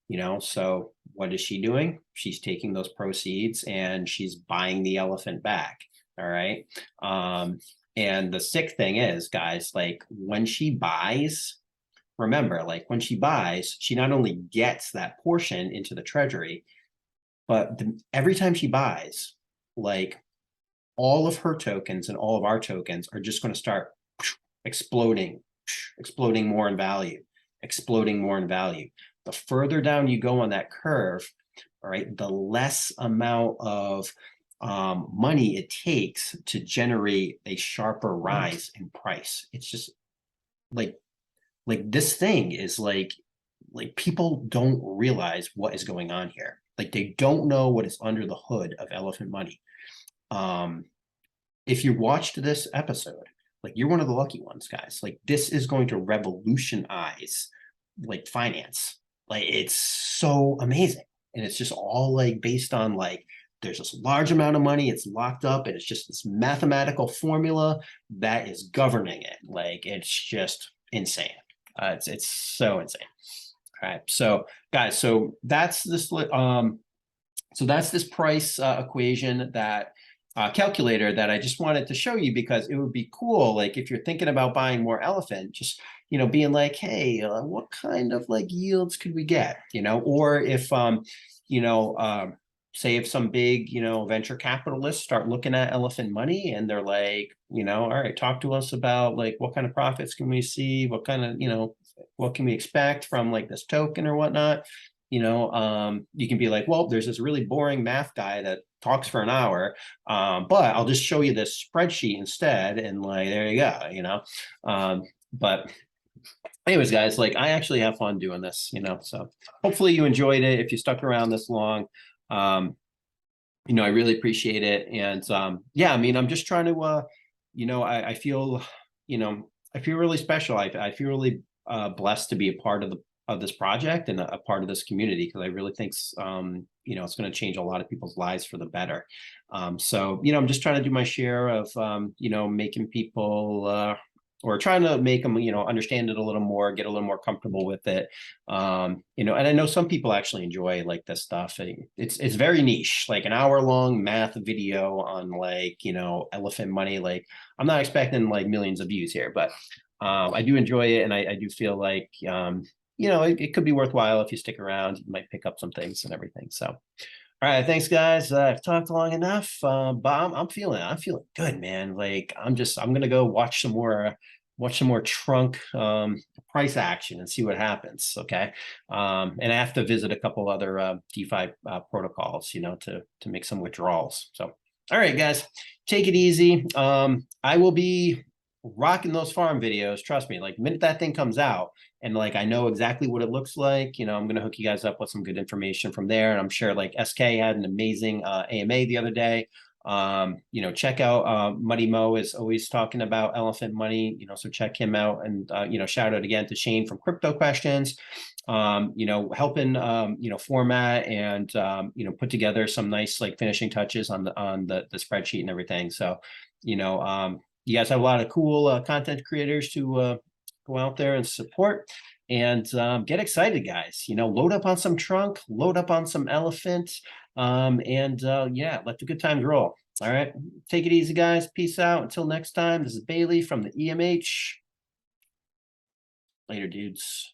you know. So what is she doing? She's taking those proceeds and she's buying the elephant back. All right. And the sick thing is, guys, like when she buys, remember, like when she buys, she not only gets that portion into the treasury, but every time she buys, like all of her tokens and all of our tokens are just going to start exploding, exploding more in value, exploding more in value. The further down you go on that curve, all right, the less amount of money it takes to generate a sharper rise in price. It's just like this thing is like people don't realize what is going on here. Like they don't know what is under the hood of elephant money. If you watched this episode, like you're one of the lucky ones, guys. Like this is going to revolutionize like finance. Like it's so amazing. And it's just all like based on like there's this large amount of money, it's locked up, and it's just this mathematical formula that is governing it. Like it's just insane. It's so insane. All right, so guys, so that's this price equation that calculator that I just wanted to show you because it would be cool. Like if you're thinking about buying more elephant, just, you know, being like, hey, what kind of like yields could we get, you know, or if, you know, say if some big, you know, venture capitalists start looking at elephant money and they're like, you know, all right, talk to us about like, what kind of profits can we see? What kind of, you know, what can we expect from like this token or whatnot? You know, you can be like, well, there's this really boring math guy that talks for an hour, but I'll just show you this spreadsheet instead. And like, there you go, you know. But anyways, guys, like I actually have fun doing this, you know, so hopefully you enjoyed it. If you stuck around this long, you know, I really appreciate it. And yeah, I mean, I'm just trying to, you know, I feel, you know, I feel really special. I feel really blessed to be a part of this project and a part of this community because I really think, you know, it's going to change a lot of people's lives for the better. So, you know, I'm just trying to do my share of, you know, making people or trying to make them, you know, understand it a little more, get a little more comfortable with it. You know, and I know some people actually enjoy like this stuff. It's very niche, like an hour-long math video on like, you know, elephant money. Like I'm not expecting like millions of views here, but I do enjoy it. And I do feel like, you know, it could be worthwhile if you stick around. You might pick up some things and everything. So, all right, thanks, guys. I've talked long enough, but I'm feeling good, man. Like I'm gonna go watch some more trunk price action and see what happens. Okay, and I have to visit a couple other DeFi protocols, you know, to make some withdrawals. So, all right, guys, take it easy. I will be rocking those farm videos. Trust me. Like the minute that thing comes out. And like I know exactly what it looks like, you know, I'm gonna hook you guys up with some good information from there. And I'm sure like SK had an amazing AMA the other day. You know, check out Muddy Mo is always talking about elephant money, you know, so check him out. And you know, shout out again to Shane from Crypto Questions. You know, helping you know, format and you know, put together some nice like finishing touches on the spreadsheet and everything. So, you know, you guys have a lot of cool content creators to go out there and support and get excited, guys. You know, load up on some trunk, load up on some elephant, and yeah, let the good times roll. All right, take it easy, guys. Peace out. Until next time, this is Bailey from the EMH. Later, dudes.